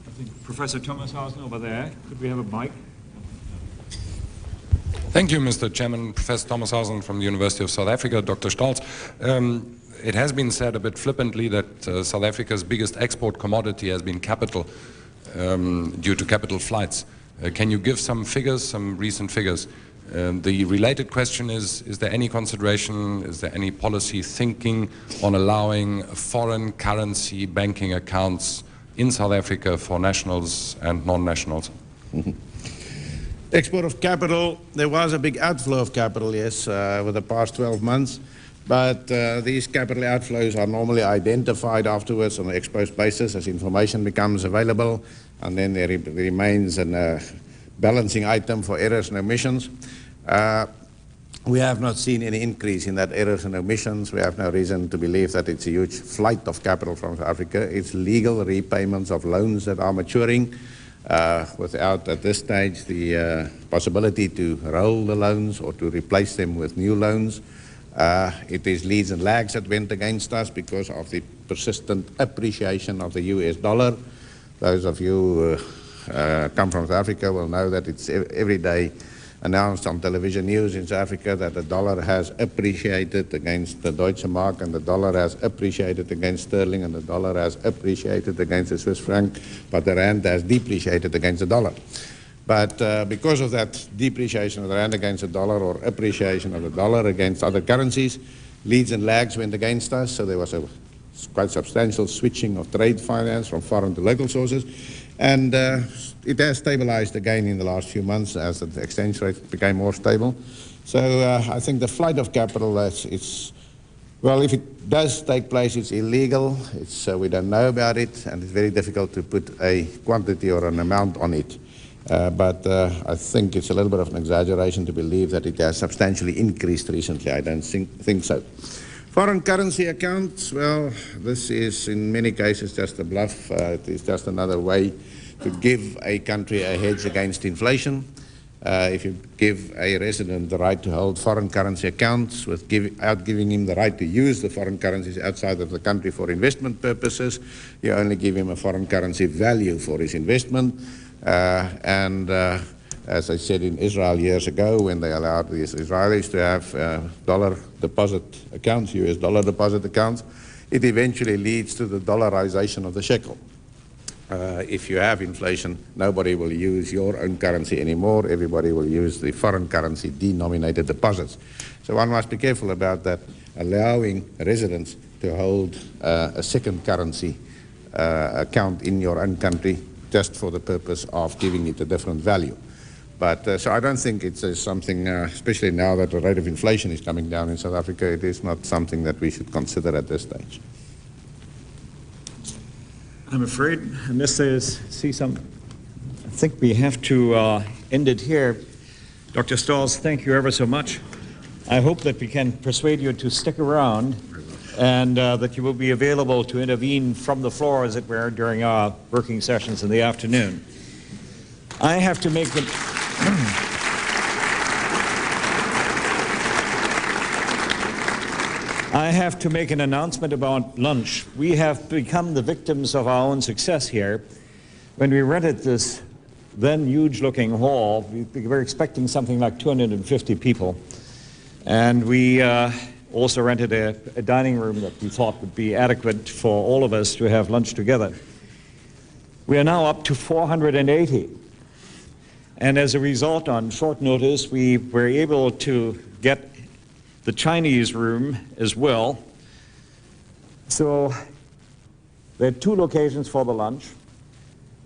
I think Professor Thomas over there. Could we have a mic? Thank you, Mr. Chairman. Professor Thomas from the University of South Africa, Dr. Stolz. It has been said a bit flippantly that South Africa's biggest export commodity has been capital due to capital flights. Can you give some figures, some recent figures? The related question is there any consideration, is there any policy thinking on allowing foreign currency banking accounts in South Africa for nationals and non-nationals? Export of capital, there was a big outflow of capital, yes, over the past 12 months. But these capital outflows are normally identified afterwards on an ex post basis as information becomes available, and then there remains a balancing item for errors and omissions. We have not seen any increase in that errors and omissions. We have no reason to believe that it's a huge flight of capital from South Africa. It's legal repayments of loans that are maturing without, at this stage, the possibility to roll the loans or to replace them with new loans. It is leads and lags that went against us because of the persistent appreciation of the US dollar. Those of you who come from South Africa will know that it's every day announced on television news in South Africa that the dollar has appreciated against the Deutsche Mark, and the dollar has appreciated against sterling, and the dollar has appreciated against the Swiss franc, but the rand has depreciated against the dollar. But because of that depreciation of the rand against the dollar, or appreciation of the dollar against other currencies, leads and lags went against us, so there was a quite substantial switching of trade finance from foreign to local sources, and it has stabilized again in the last few months as the exchange rate became more stable. So I think the flight of capital, well, if it does take place, it's illegal. We don't know about it, and it's very difficult to put a quantity or an amount on it. But I think it's a little bit of an exaggeration to believe that it has substantially increased recently. I don't think so. Foreign currency accounts, well, this is in many cases just a bluff. It is just another way to give a country a hedge against inflation. If you give a resident the right to hold foreign currency accounts without giving him the right to use the foreign currencies outside of the country for investment purposes, you only give him a foreign currency value for his investment. As I said in Israel years ago, when they allowed the Israelis to have dollar deposit accounts, US dollar deposit accounts, it eventually leads to the dollarization of the shekel. If you have inflation, nobody will use your own currency anymore. Everybody will use the foreign currency denominated deposits. So one must be careful about that, allowing residents to hold a second currency account in your own country just for the purpose of giving it a different value. But so I don't think it's something, especially now that the rate of inflation is coming down in South Africa, it is not something that we should consider at this stage. I'm afraid, I think we have to end it here. Dr. Stolz, thank you ever so much. I hope that we can persuade you to stick around and that you will be available to intervene from the floor, as it were, during our working sessions in the afternoon. I have to make an announcement about lunch. We have become the victims of our own success here. When we rented this then huge-looking hall, we were expecting something like 250 people, and we also rented a dining room that we thought would be adequate for all of us to have lunch together. We are now up to 480. And as a result, on short notice, we were able to get the Chinese room as well. So there are 2 locations for the lunch.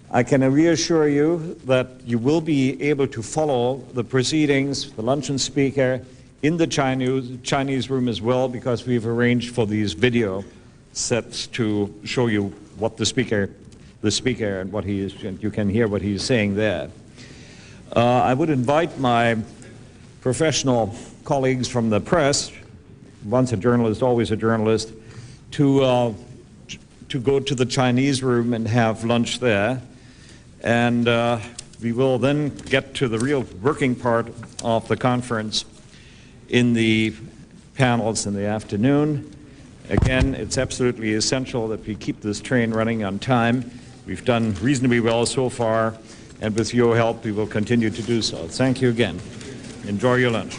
I can reassure you that you will be able to follow the proceedings, the luncheon speaker, in the Chinese room as well, because we've arranged for these video sets to show you what the speaker and what he is, and you can hear what he's saying there. I would invite my professional colleagues from the press, once a journalist, always a journalist, to go to the Chinese room and have lunch there. And We will then get to the real working part of the conference in the panels in the afternoon. Again, it's absolutely essential that we keep this train running on time. We've done reasonably well so far, and with your help, we will continue to do so. Thank you again. Enjoy your lunch.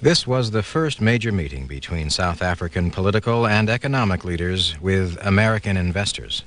This was the first major meeting between South African political and economic leaders with American investors.